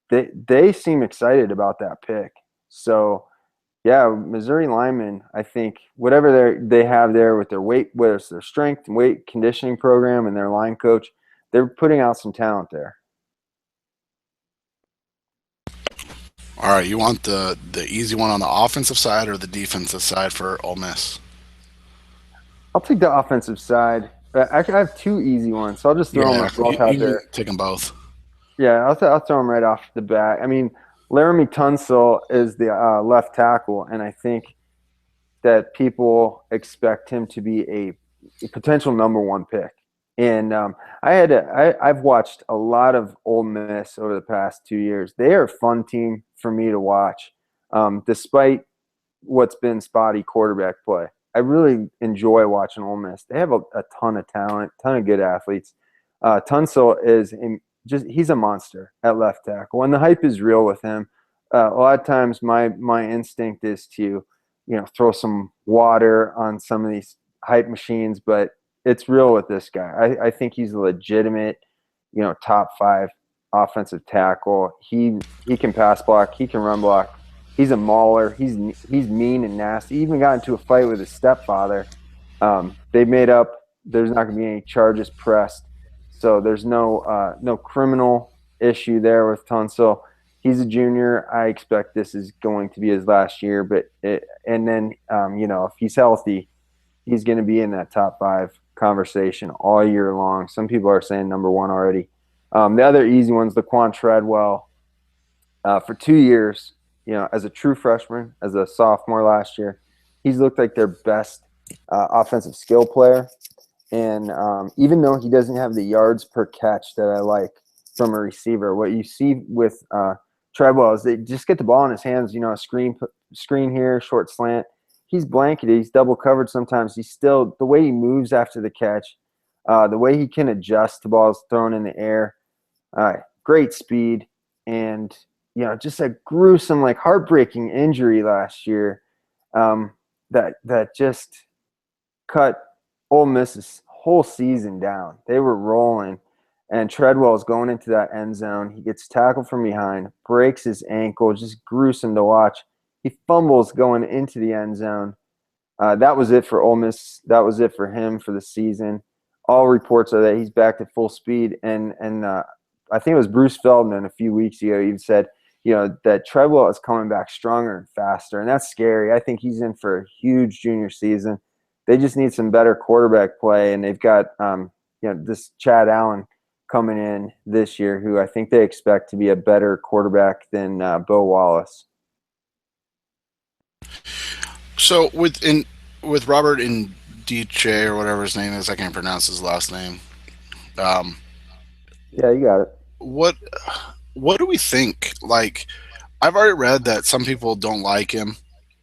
they seem excited about that pick. So yeah, Missouri linemen, I think whatever they have there with their weight, whether it's their strength and weight conditioning program and their line coach, they're putting out some talent there. all right, you want the easy one on the offensive side or the defensive side for Ole Miss? I'll take the offensive side. Actually, I have two easy ones, so I'll just throw them both out there. Take them both. Yeah, I'll throw them right off the bat. I mean, Laramie Tunsil is the left tackle, and I think that people expect him to be a potential number one pick. And I've watched a lot of Ole Miss over the past 2 years. They are a fun team for me to watch, despite what's been spotty quarterback play. I really enjoy watching Ole Miss. They have a ton of talent, ton of good athletes. Tunsil is he's a monster at left tackle, and the hype is real with him. A lot of times, my instinct is to throw some water on some of these hype machines, but it's real with this guy. I think he's a legitimate, top 5 offensive tackle. He can pass block. He can run block. He's a mauler. He's mean and nasty. He even got into a fight with his stepfather. They made up. There's not going to be any charges pressed, so there's no criminal issue there with Tunsil. He's a junior. I expect this is going to be his last year, and then if he's healthy, he's going to be in that top 5 conversation all year long. Some people are saying number 1 already. The other easy one's Laquan Treadwell. For 2 years, as a true freshman, as a sophomore last year, he's looked like their best offensive skill player. And even though he doesn't have the yards per catch that I like from a receiver, what you see with Treadwell is they just get the ball in his hands, a screen here, short slant. He's blanketed. He's double covered sometimes. He's still, the way he moves after the catch, the way he can adjust to balls thrown in the air, great speed, and just a gruesome, like heartbreaking injury last year that just cut Ole Miss's whole season down. They were rolling, and Treadwell is going into that end zone. He gets tackled from behind, breaks his ankle, just gruesome to watch. He fumbles going into the end zone. That was it for Ole Miss. That was it for him for the season. All reports are that he's back to full speed, and I think it was Bruce Feldman a few weeks ago even said, that Treadwell is coming back stronger and faster, and that's scary. I think he's in for a huge junior season. They just need some better quarterback play, and they've got this Chad Allen coming in this year, who I think they expect to be a better quarterback than Bo Wallace. So with Robert and DJ or whatever his name is, I can't pronounce his last name. Yeah, you got it. What do we think? Like, I've already read that some people don't like him,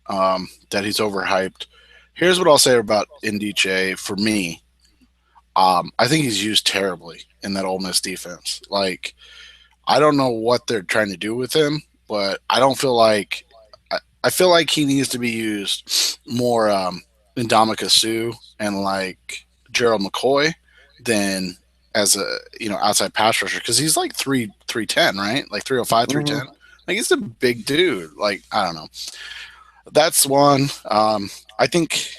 that he's overhyped. Here's what I'll say about NDJ for me. I think he's used terribly in that Ole Miss defense. Like, I don't know what they're trying to do with him, but I don't feel like I feel like he needs to be used more in Ndamukong Suh and like Gerald McCoy than as a outside pass rusher, because he's like 310, right? Like 305, 310. Like, he's a big dude. Like, I don't know. That's one. I think.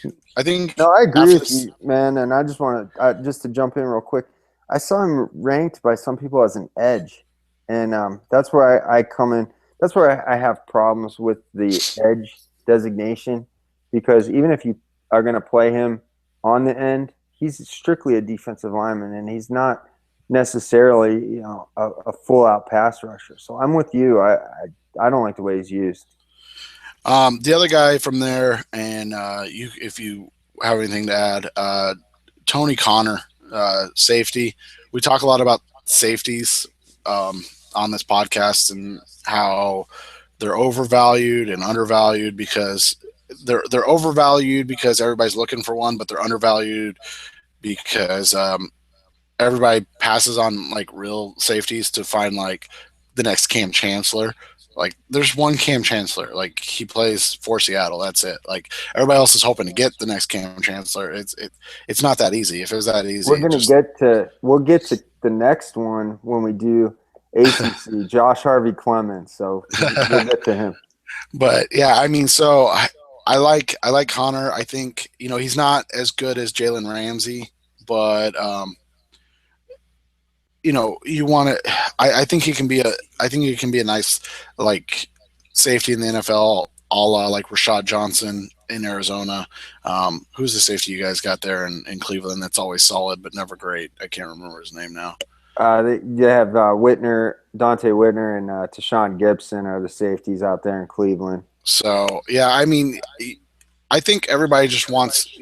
No, I agree with you, man. And I just want to just to jump in real quick. I saw him ranked by some people as an edge, and that's where I come in. That's where I have problems with the edge designation, because even if you are going to play him on the end, he's strictly a defensive lineman, and he's not necessarily a full out pass rusher. So I'm with you. I don't like the way he's used. The other guy from there, and if you have anything to add, Tony Connor, safety. We talk a lot about safeties on this podcast and how they're overvalued and undervalued, because they're overvalued because everybody's looking for one, but they're undervalued because everybody passes on like real safeties to find like the next Cam Chancellor. Like, there's one Cam Chancellor. Like, he plays for Seattle. That's it. Like, everybody else is hoping to get the next Cam Chancellor. It's not that easy. If it was that easy, we'll get to the next one when we do ACC. Josh Harvey Clemens. So we'll get to him. But yeah, I mean, so I like Connor. I think he's not as good as Jalen Ramsey, but you want to. I think he can be a nice like safety in the NFL, a la like Rashad Johnson in Arizona. Who's the safety you guys got there in Cleveland that's always solid but never great? I can't remember his name now. They have Whitner, Dante Whitner, and Tashawn Gibson are the safeties out there in Cleveland. So yeah, I mean, I think everybody just wants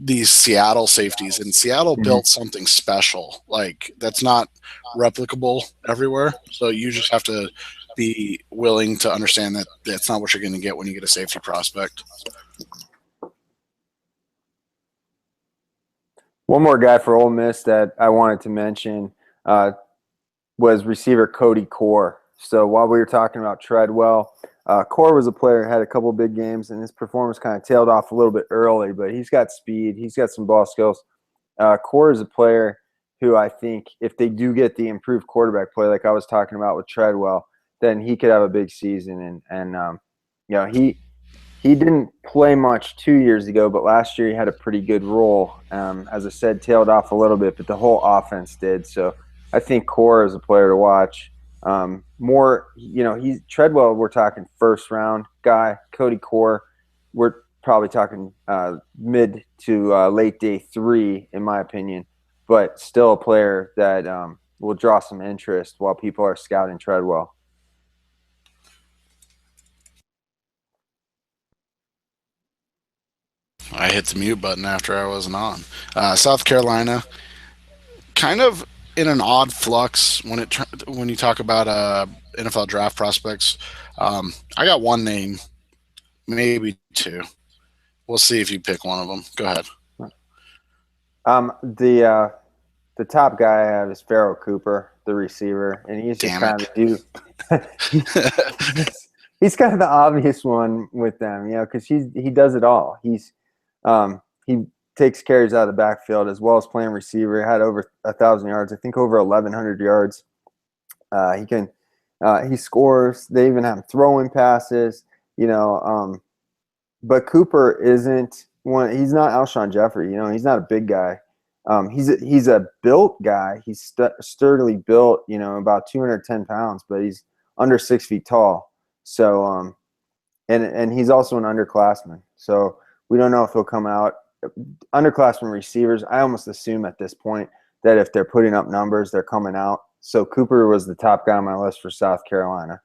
these Seattle safeties, and Seattle built something special. Like, that's not replicable everywhere. So you just have to be willing to understand that that's not what you're going to get when you get a safety prospect. One more guy for Ole Miss that I wanted to mention was receiver Cody Core. So while we were talking about Treadwell, Core was a player who had a couple big games, and his performance kind of tailed off a little bit early, but he's got speed. He's got some ball skills. Core is a player who I think if they do get the improved quarterback play like I was talking about with Treadwell, then he could have a big season. He didn't play much 2 years ago, but last year he had a pretty good role. As I said, tailed off a little bit, but the whole offense did. So I think Core is a player to watch. He's Treadwell, we're talking first round guy. Cody Core, we're probably talking mid to late day 3, in my opinion, but still a player that will draw some interest while people are scouting Treadwell. I hit the mute button after I wasn't on. South Carolina, kind of in an odd flux when you talk about NFL draft prospects. I got one name, maybe two. We'll see if you pick one of them. Go ahead. The top guy I have is Pharaoh Cooper, the receiver, and he's just kind of he's kind of the obvious one with them, because he does it all. He takes carries out of the backfield as well as playing receiver. Had over 1,000 yards, I think over 1,100 yards. He scores. They even have him throwing passes, but Cooper isn't one. He's not Alshon Jeffrey, he's not a big guy. He's a built guy. He's sturdily built, about 210 pounds, but he's under 6 feet tall. So, and he's also an underclassman. So we don't know if he'll come out. Underclassmen receivers, I almost assume at this point that if they're putting up numbers, they're coming out. So Cooper was the top guy on my list for South Carolina.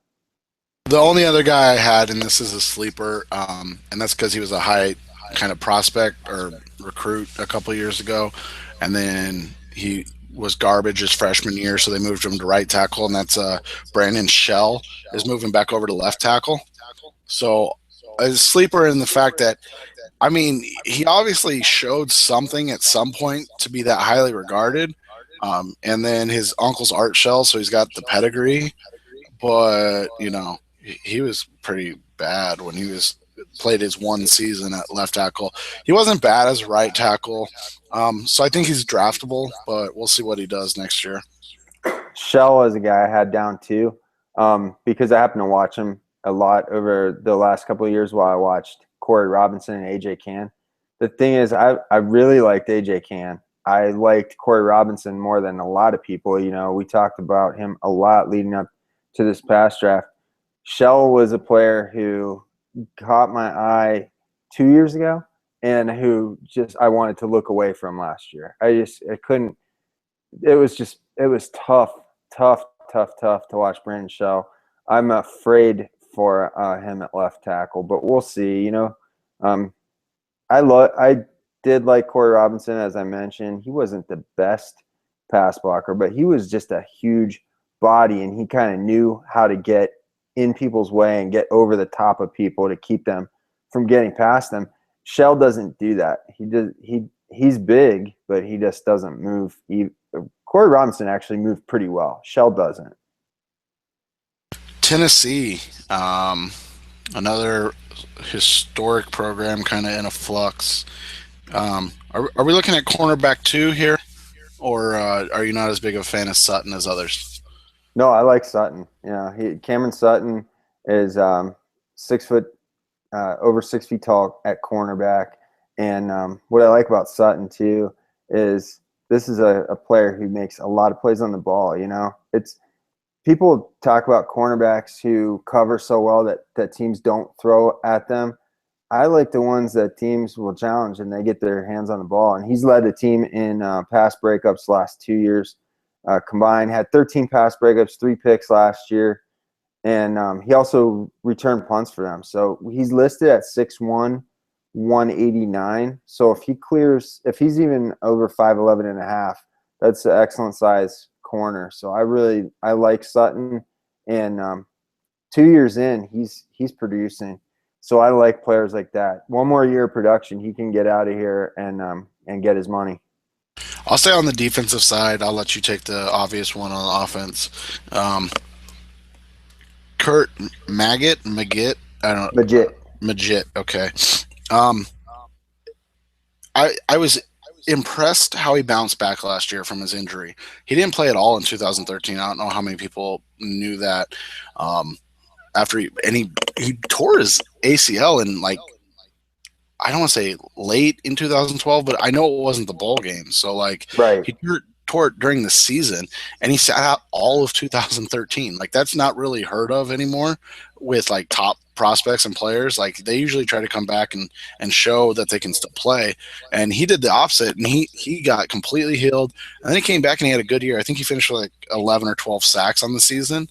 The only other guy I had, and this is a sleeper, and that's because he was a high kind of prospect or recruit a couple years ago, and then he was garbage his freshman year, so they moved him to right tackle, and that's Brandon Shell is moving back over to left tackle. So a sleeper in the fact that, I mean, he obviously showed something at some point to be that highly regarded, and then his uncle's Art Shell, so he's got the pedigree, but he was pretty bad when he was played his one season at left tackle. He wasn't bad as right tackle, so I think he's draftable, but we'll see what he does next year. Shell is a guy I had down too, because I happened to watch him a lot over the last couple of years while I watched Corey Robinson and AJ Cann. The thing is, I really liked AJ Cann. I liked Corey Robinson more than a lot of people. We talked about him a lot leading up to this past draft. Shell was a player who caught my eye 2 years ago and who just I wanted to look away from last year. I couldn't. It was tough to watch Brandon Shell. I'm afraid for him at left tackle, but we'll see. I did like Corey Robinson, as I mentioned. He wasn't the best pass blocker, but he was just a huge body, and he kind of knew how to get in people's way and get over the top of people to keep them from getting past them. Shell doesn't do that. He's big, but he just doesn't move. Corey Robinson actually moved pretty well. Shell doesn't. Tennessee, another historic program, kind of in a flux. Are we looking at cornerback 2 here, or are you not as big of a fan of Sutton as others? No, I like Sutton. Cameron Sutton is 6 foot, over 6 feet tall at cornerback. And what I like about Sutton too is this is a player who makes a lot of plays on the ball. It's people talk about cornerbacks who cover so well that teams don't throw at them. I like the ones that teams will challenge and they get their hands on the ball. And he's led the team in pass breakups the last 2 years. Combined, had 13 pass breakups, 3 picks last year, and he also returned punts for them. So he's listed at 6'1", 189. So if he's even over 5'11 and a half, that's an excellent size corner. So I like Sutton, and 2 years in, he's producing. So I like players like that. One more year of production, he can get out of here and get his money. I'll stay on the defensive side. I'll let you take the obvious one on offense. Curt Maggitt. I don't know. Maggitt. Okay. I was impressed how he bounced back last year from his injury. He didn't play at all in 2013. I don't know how many people knew that. After he tore his ACL in I don't want to say late in 2012, but I know it wasn't the bowl game. So right. He tore it during the season, and he sat out all of 2013. That's not really heard of anymore with top prospects and players. They usually try to come back and show that they can still play. And he did the opposite, and he got completely healed. And then he came back and he had a good year. I think he finished with 11 or 12 sacks on the season.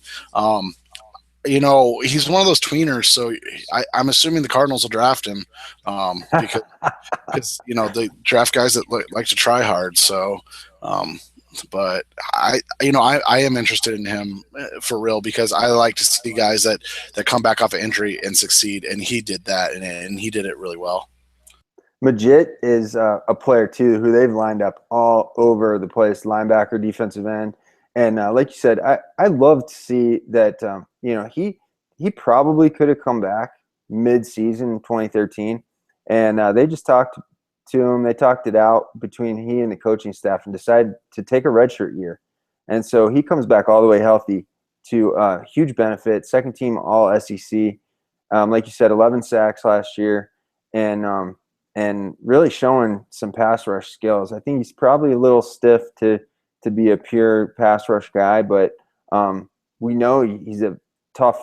He's one of those tweeners, so I'm assuming the Cardinals will draft him because they draft guys that like to try hard. So, but I am interested in him for real because I like to see guys that come back off an injury and succeed, and he did that, and he did it really well. Maggitt is a player too who they've lined up all over the place, linebacker, defensive end. And like you said, I love to see that, he probably could have come back mid-season in 2013. And they just talked to him. They talked it out between he and the coaching staff and decided to take a redshirt year. And so he comes back all the way healthy to huge benefit, second team all SEC. Like you said, 11 sacks last year. And and really showing some pass rush skills. I think he's probably a little stiff to be a pure pass rush guy, but we know he's a tough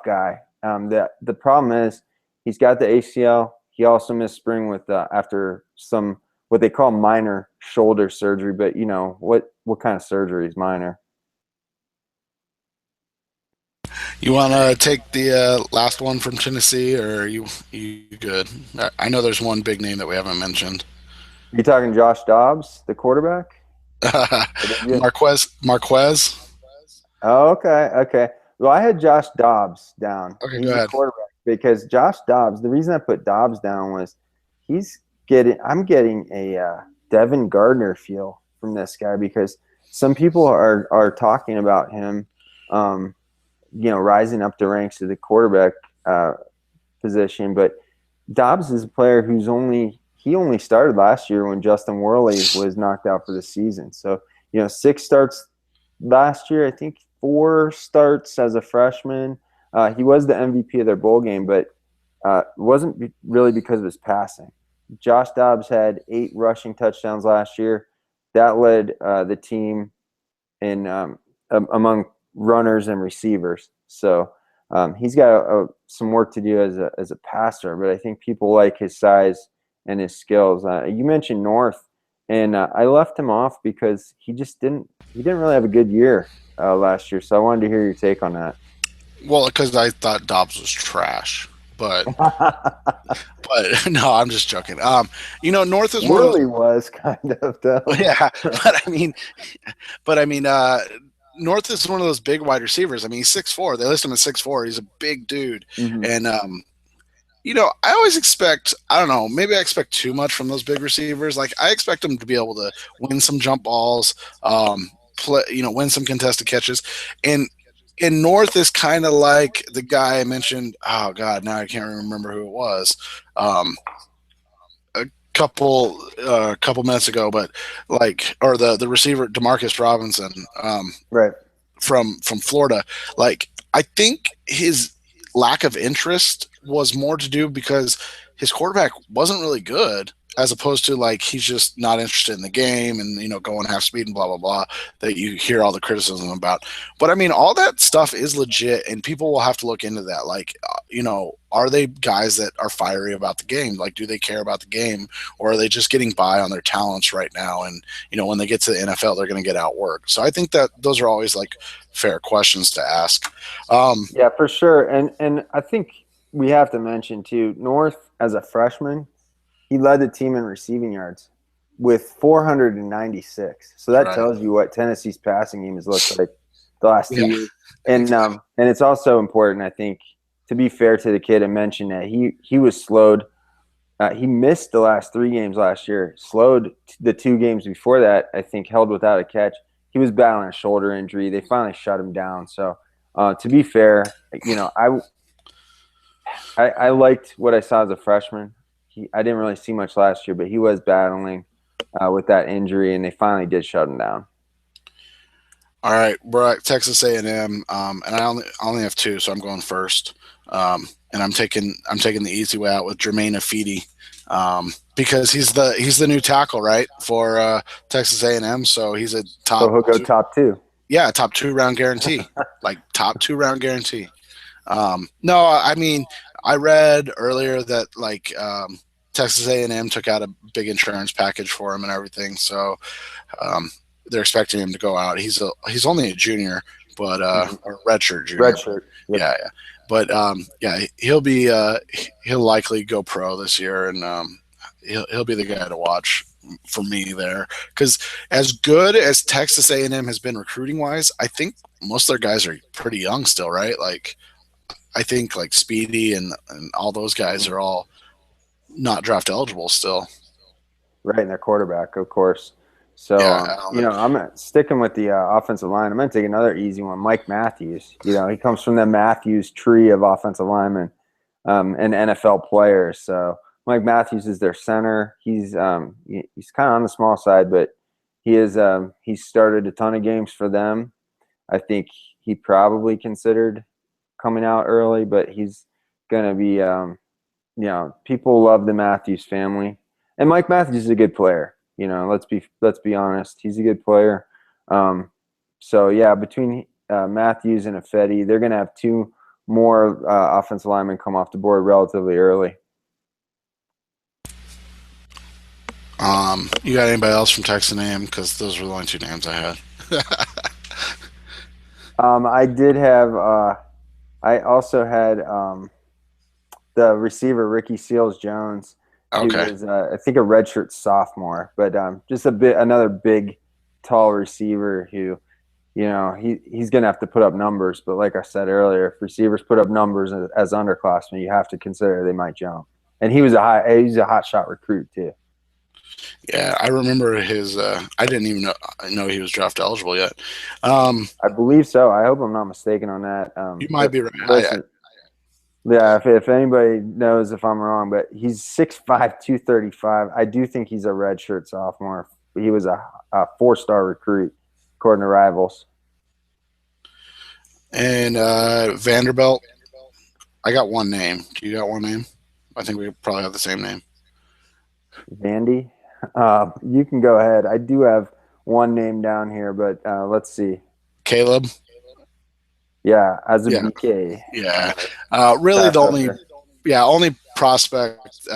guy. The problem is he's got the ACL. He also missed spring with after some what they call minor shoulder surgery, but you know what kind of surgery is minor? You want to take the last one from Tennessee, or are you good? I know there's one big name that we haven't mentioned. You talking Josh Dobbs, the quarterback? Marquez. Oh, okay. Well, I had Josh Dobbs down. Okay, go He's a ahead. quarterback because Josh Dobbs. The reason I put Dobbs down was I'm getting a Devin Gardner feel from this guy because some people are talking about him, rising up the ranks of the quarterback position. But Dobbs is a player he only started last year when Justin Worley was knocked out for the season. So 6 starts last year. I think 4 starts as a freshman. He was the MVP of their bowl game, but it wasn't really because of his passing. Josh Dobbs had 8 rushing touchdowns last year. That led the team in among runners and receivers. So he's got some work to do as a passer, but I think people like his size and his skills. You mentioned North, and I left him off because he didn't really have a good year last year. So I wanted to hear your take on that. Well, because I thought Dobbs was trash, but no, I'm just joking. North is one of those. Worley was kind of though. Yeah, but I mean, North is one of those big wide receivers. I mean, he's 6'4". They list him at 6'4". He's a big dude, Mm-hmm. and I always expect, I don't know, maybe I expect too much from those big receivers. Like, I expect them to be able to win some jump balls, win some contested catches. And North is kind of like the guy I mentioned. Oh, God, now I can't remember who it was. A couple minutes ago, but or the receiver, DeMarcus Robinson. Right. From Florida. Like, I think his lack of interest was more to do because his quarterback wasn't really good, as opposed to like he's just not interested in the game and going half speed and blah blah blah that you hear all the criticism about. But I mean, all that stuff is legit, and people will have to look into that. Like, are they guys that are fiery about the game? Like, do they care about the game, or are they just getting by on their talents right now? And when they get to the NFL, they're going to get outworked. So I think that those are always like fair questions to ask. Yeah, for sure. And I think we have to mention too, North as a freshman, he led the team in receiving yards with 496. So that Right. tells you what Tennessee's passing game has looked like the last 2 Yeah. years. And it's also important, I think, to be fair to the kid and mention that he was slowed. He missed the last 3 games last year, slowed the 2 games before that, I think, held without a catch. He was battling a shoulder injury. They finally shut him down. So to be fair, I liked what I saw as a freshman. I didn't really see much last year, but he was battling with that injury, and they finally did shut him down. All right, we're at Texas A&M, and I only have 2, so I'm going first. And I'm taking the easy way out with Jermaine Afidi, because he's the new tackle, right, for Texas A&M. So he's a top. So he'll go top 2. Yeah, top 2 round guarantee, like top 2 round guarantee. No, I mean, I read earlier that Texas A&M took out a big insurance package for him and everything, so they're expecting him to go out. He's only a junior, but or redshirt junior. Redshirt. Yep. Yeah. But he'll likely go pro this year, and he'll be the guy to watch for me there. Because as good as Texas A&M has been recruiting wise, I think most of their guys are pretty young still, right? Like, I think like Speedy and all those guys are all not draft eligible still. Right, and their quarterback, of course. So, Yeah, I'm sticking with the offensive line. I'm going to take another easy one, Mike Matthews. He comes from the Matthews tree of offensive linemen and NFL players. So Mike Matthews is their center. He's kind of on the small side, but he's started a ton of games for them. I think he probably considered coming out early, but he's going to be people love the Matthews family, and Mike Matthews is a good player. Let's be honest, he's a good player. So yeah, between Matthews and Ifedi, they're going to have two more offensive linemen come off the board relatively early. You got anybody else from Texas A&M? Because those were the only two names I had. I did have. I also had the receiver Ricky Seals Jones. He Okay. was, I think, a redshirt sophomore, but just another big, tall receiver who, he's going to have to put up numbers. But like I said earlier, if receivers put up numbers as underclassmen, you have to consider they might jump. And he's a hot shot recruit too. Yeah, I remember his. I didn't even know he was draft eligible yet. I believe so. I hope I'm not mistaken on that. You might be right. Listen, yeah, if anybody knows if I'm wrong, but he's 6'5", 235. I do think he's a redshirt sophomore. He was a 4-star recruit, according to Rivals. And Vanderbilt, I got one name. Do you got one name? I think we probably have the same name. Vandy? You can go ahead. I do have one name down here, but let's see. Caleb? Yeah, as a BK. Yeah. Really the only prospect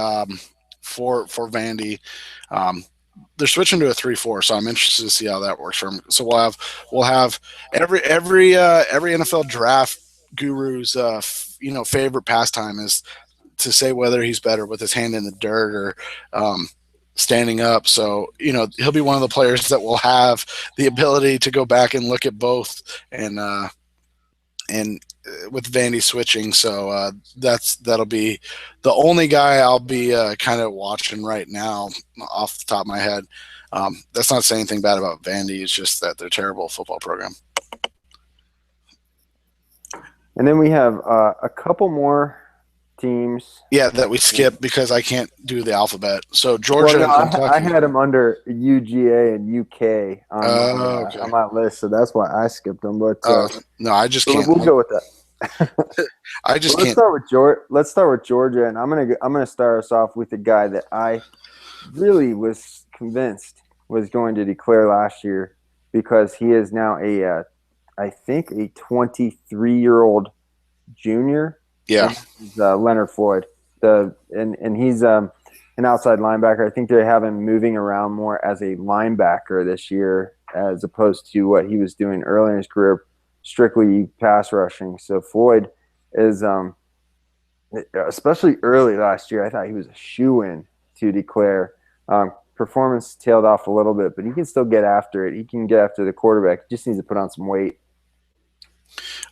for Vandy. They're switching to a 3-4, so I'm interested to see how that works for him. So we'll have every NFL draft guru's favorite pastime is to say whether he's better with his hand in the dirt or standing up. So he'll be one of the players that will have the ability to go back and look at both and with Vandy switching. So that'll be the only guy I'll be kind of watching right now off the top of my head. That's not saying anything bad about Vandy. It's just that they're a terrible football program. And then we have a couple more teams. Yeah, that we skipped because I can't do the alphabet. So Georgia and Kentucky. I had them under UGA and UK on my list, so that's why I skipped them. But no, I just can't. We'll go with that. I just can't. Let's start with Georgia, and I'm gonna start us off with a guy that I really was convinced was going to declare last year because he is now I think a 23-year-old junior. Yeah, he's, Leonard Floyd. And he's an outside linebacker. I think they have him moving around more as a linebacker this year as opposed to what he was doing earlier in his career, strictly pass rushing. So Floyd is, especially early last year, I thought he was a shoo-in to declare. Performance tailed off a little bit, but he can still get after it. He can get after the quarterback. He just needs to put on some weight.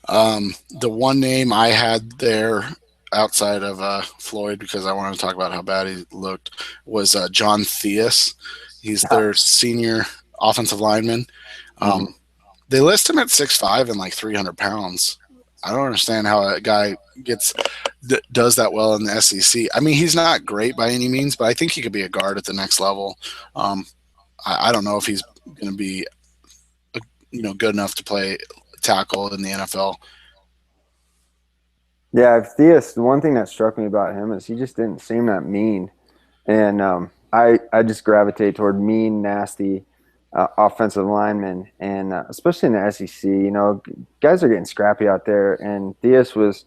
The one name I had there outside of Floyd, because I wanted to talk about how bad he looked, was John Theus. He's their senior offensive lineman. They list him at 6'5" and like 300 pounds. I don't understand how a guy does that well in the SEC. I mean, he's not great by any means, but I think he could be a guard at the next level. I don't know if he's going to be good enough to play tackle in the NFL. Yeah, Theus, the one thing that struck me about him is he just didn't seem that mean. And I just gravitate toward mean, nasty offensive linemen. And especially in the SEC, guys are getting scrappy out there. And Theus was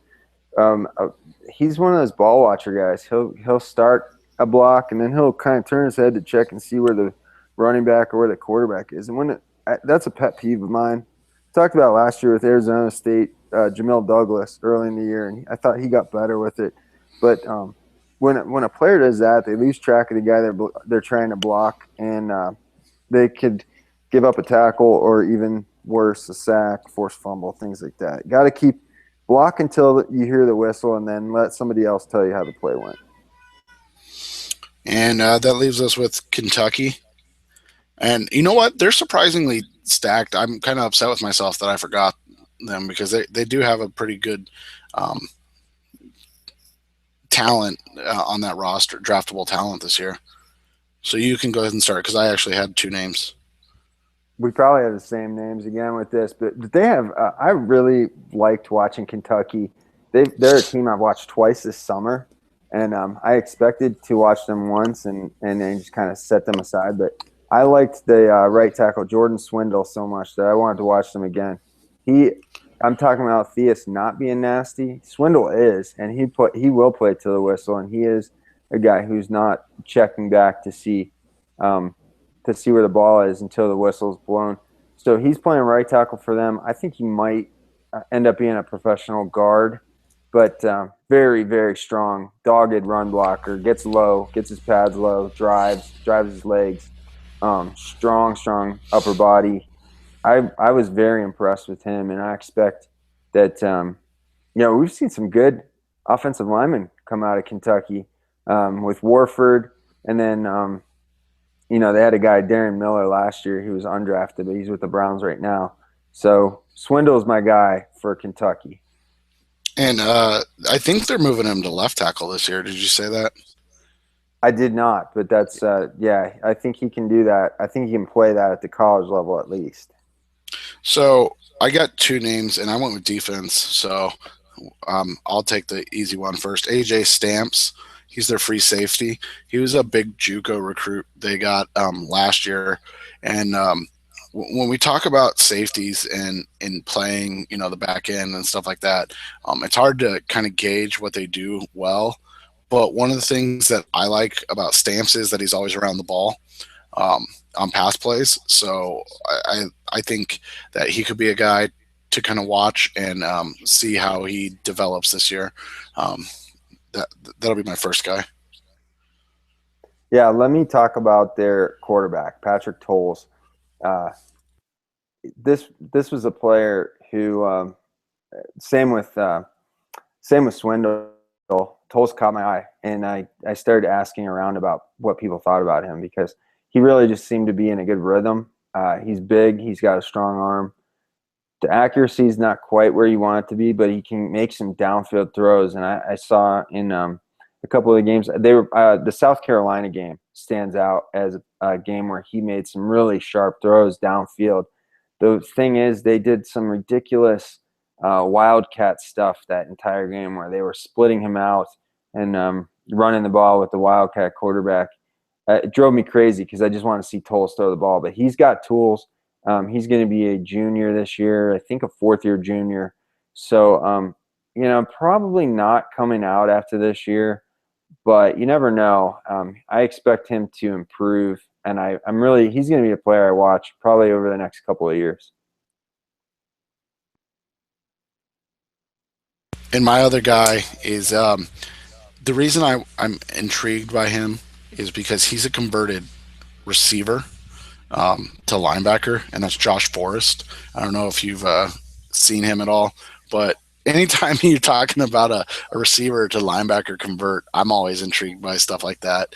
he's one of those ball watcher guys. He'll start a block, and then he'll kind of turn his head to check and see where the running back or where the quarterback is. And that's a pet peeve of mine. Talked about last year with Arizona State, Jamil Douglas early in the year, and I thought he got better with it. But when a player does that, they lose track of the guy they're trying to block, and they could give up a tackle or even worse, a sack, forced fumble, things like that. Got to keep block until you hear the whistle, and then let somebody else tell you how the play went. And that leaves us with Kentucky. And you know what? They're surprisingly stacked. I'm kind of upset with myself that I forgot them because they do have a pretty good talent on that roster, draftable talent this year. So you can go ahead and start because I actually had two names. We probably have the same names again with this, but they have I really liked watching Kentucky. They're a team I've watched twice this summer, and I expected to watch them once and then just kind of set them aside. But I liked the right tackle Jordan Swindle so much that I wanted to watch them again. I'm talking about Theus not being nasty. Swindle is, and he will play to the whistle, and he is a guy who's not checking back to see where the ball is until the whistle's blown. So he's playing right tackle for them. I think he might end up being a professional guard, but very, very strong, dogged run blocker. Gets low, gets his pads low, drives his legs. Strong upper body. I was very impressed with him, and I expect that we've seen some good offensive linemen come out of Kentucky with Warford, and then they had a guy, Darren Miller, last year who was undrafted, but he's with the Browns right now. So Swindle is my guy for Kentucky. And I think they're moving him to left tackle this year. Did you say that? I did not, but that's I think he can do that. I think he can play that at the college level at least. So I got two names, and I went with defense. So I'll take the easy one first. AJ Stamps. He's their free safety. He was a big JUCO recruit they got last year. And when we talk about safeties and in playing, the back end and stuff like that, it's hard to kind of gauge what they do well. But one of the things that I like about Stamps is that he's always around the ball on pass plays. So I think that he could be a guy to kind of watch and see how he develops this year. That'll be my first guy. Yeah, let me talk about their quarterback, Patrick Towles. This was a player who same with Swindle. Towles caught my eye, and I started asking around about what people thought about him because he really just seemed to be in a good rhythm. He's big. He's got a strong arm. The accuracy is not quite where you want it to be, but he can make some downfield throws. And I saw in a couple of the games, the South Carolina game stands out as a game where he made some really sharp throws downfield. The thing is, they did some ridiculous wildcat stuff that entire game where they were splitting him out and running the ball with the wildcat quarterback. It drove me crazy because I just want to see Towles throw the ball. But he's got tools. He's going to be a junior this year, I think a fourth-year junior. So, probably not coming out after this year, but you never know. I expect him to improve, and he's going to be a player I watch probably over the next couple of years. And my other guy is the reason I'm intrigued by him is because he's a converted receiver to linebacker, and that's Josh Forrest. I don't know if you've seen him at all, but anytime you're talking about a receiver to linebacker convert, I'm always intrigued by stuff like that.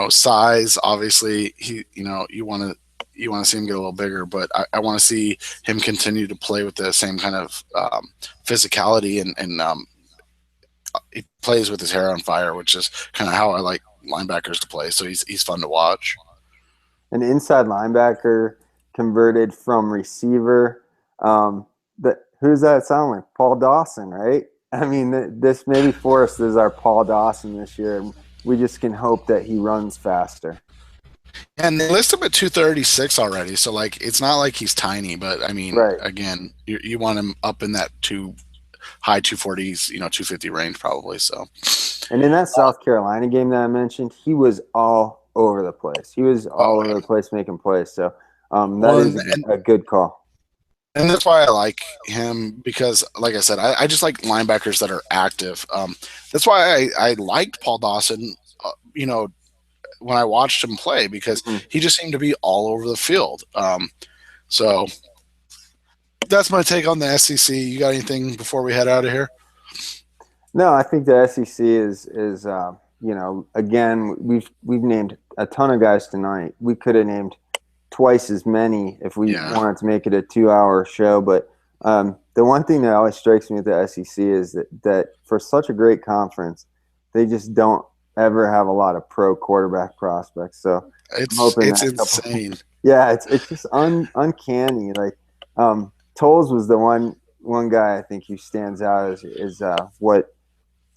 Size, obviously, you want to see him get a little bigger, but I want to see him continue to play with the same kind of physicality and he plays with his hair on fire, which is kind of how I like linebackers to play. So he's fun to watch. An inside linebacker converted from receiver. Who's that sound like? Paul Dawson, right? I mean, this maybe Forrest is our Paul Dawson this year. We just can hope that he runs faster. And they list him at 236 already, so it's not like he's tiny, but I mean, right. Again, you want him up in that high 240s, 250 range probably. So, and in that South Carolina game that I mentioned, he was all over the place. He was all over the place making plays. So that is a good call. And that's why I like him because, like I said, I just like linebackers that are active. That's why I liked Paul Dawson, when I watched him play because he just seemed to be all over the field. So that's my take on the SEC. You got anything before we head out of here? No, I think the SEC is again, we've named a ton of guys tonight. We could have named twice as many if we wanted to make it a 2-hour show. But the one thing that always strikes me with the SEC is that for such a great conference, they just don't ever have a lot of pro quarterback prospects. So it's insane. It's just uncanny. Towles was the one guy I think who stands out as what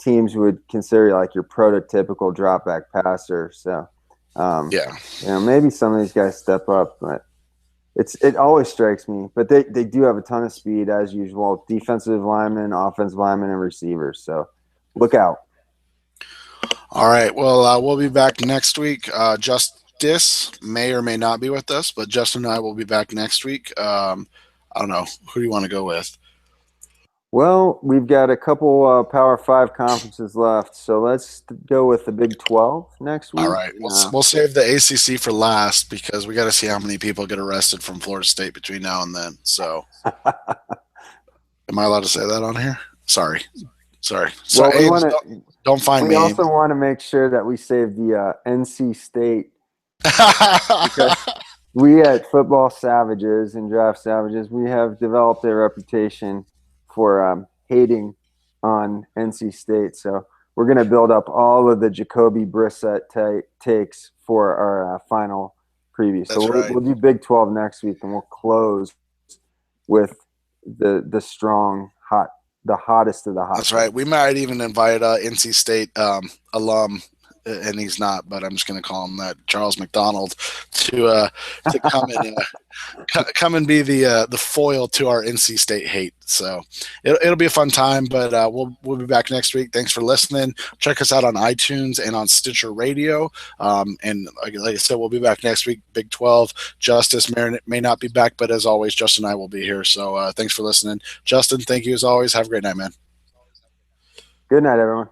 teams would consider like your prototypical drop back passer. So, Yeah. maybe some of these guys step up, but it always strikes me. But they do have a ton of speed as usual. Defensive linemen, offensive linemen, and receivers. So look out. All right. Well, we'll be back next week. Justice may or may not be with us, but Justin and I will be back next week. I don't know. Who do you want to go with? Well, we've got a couple Power 5 conferences left, so let's go with the Big 12 next week. All right. We'll save the ACC for last because we got to see how many people get arrested from Florida State between now and then. So, am I allowed to say that on here? Sorry. Well, don't find me. We also want to make sure that we save the NC State because we at Football Savages and Draft Savages, we have developed a reputation for hating on NC State. So we're going to build up all of the Jacoby Brissett takes for our final preview. That's so we'll do Big 12 next week, and we'll close with the strong, the hottest of the hot. That's right. We might even invite NC State alum, and he's not, but I'm just going to call him that, Charles McDonald, to come and be the foil to our NC State hate. So it'll be a fun time, but we'll be back next week. Thanks for listening. Check us out on iTunes and on Stitcher Radio. And like I said, we'll be back next week. Big 12. Justice may not be back, but as always, Justin and I will be here. So thanks for listening. Justin, thank you as always. Have a great night, man. Good night, everyone.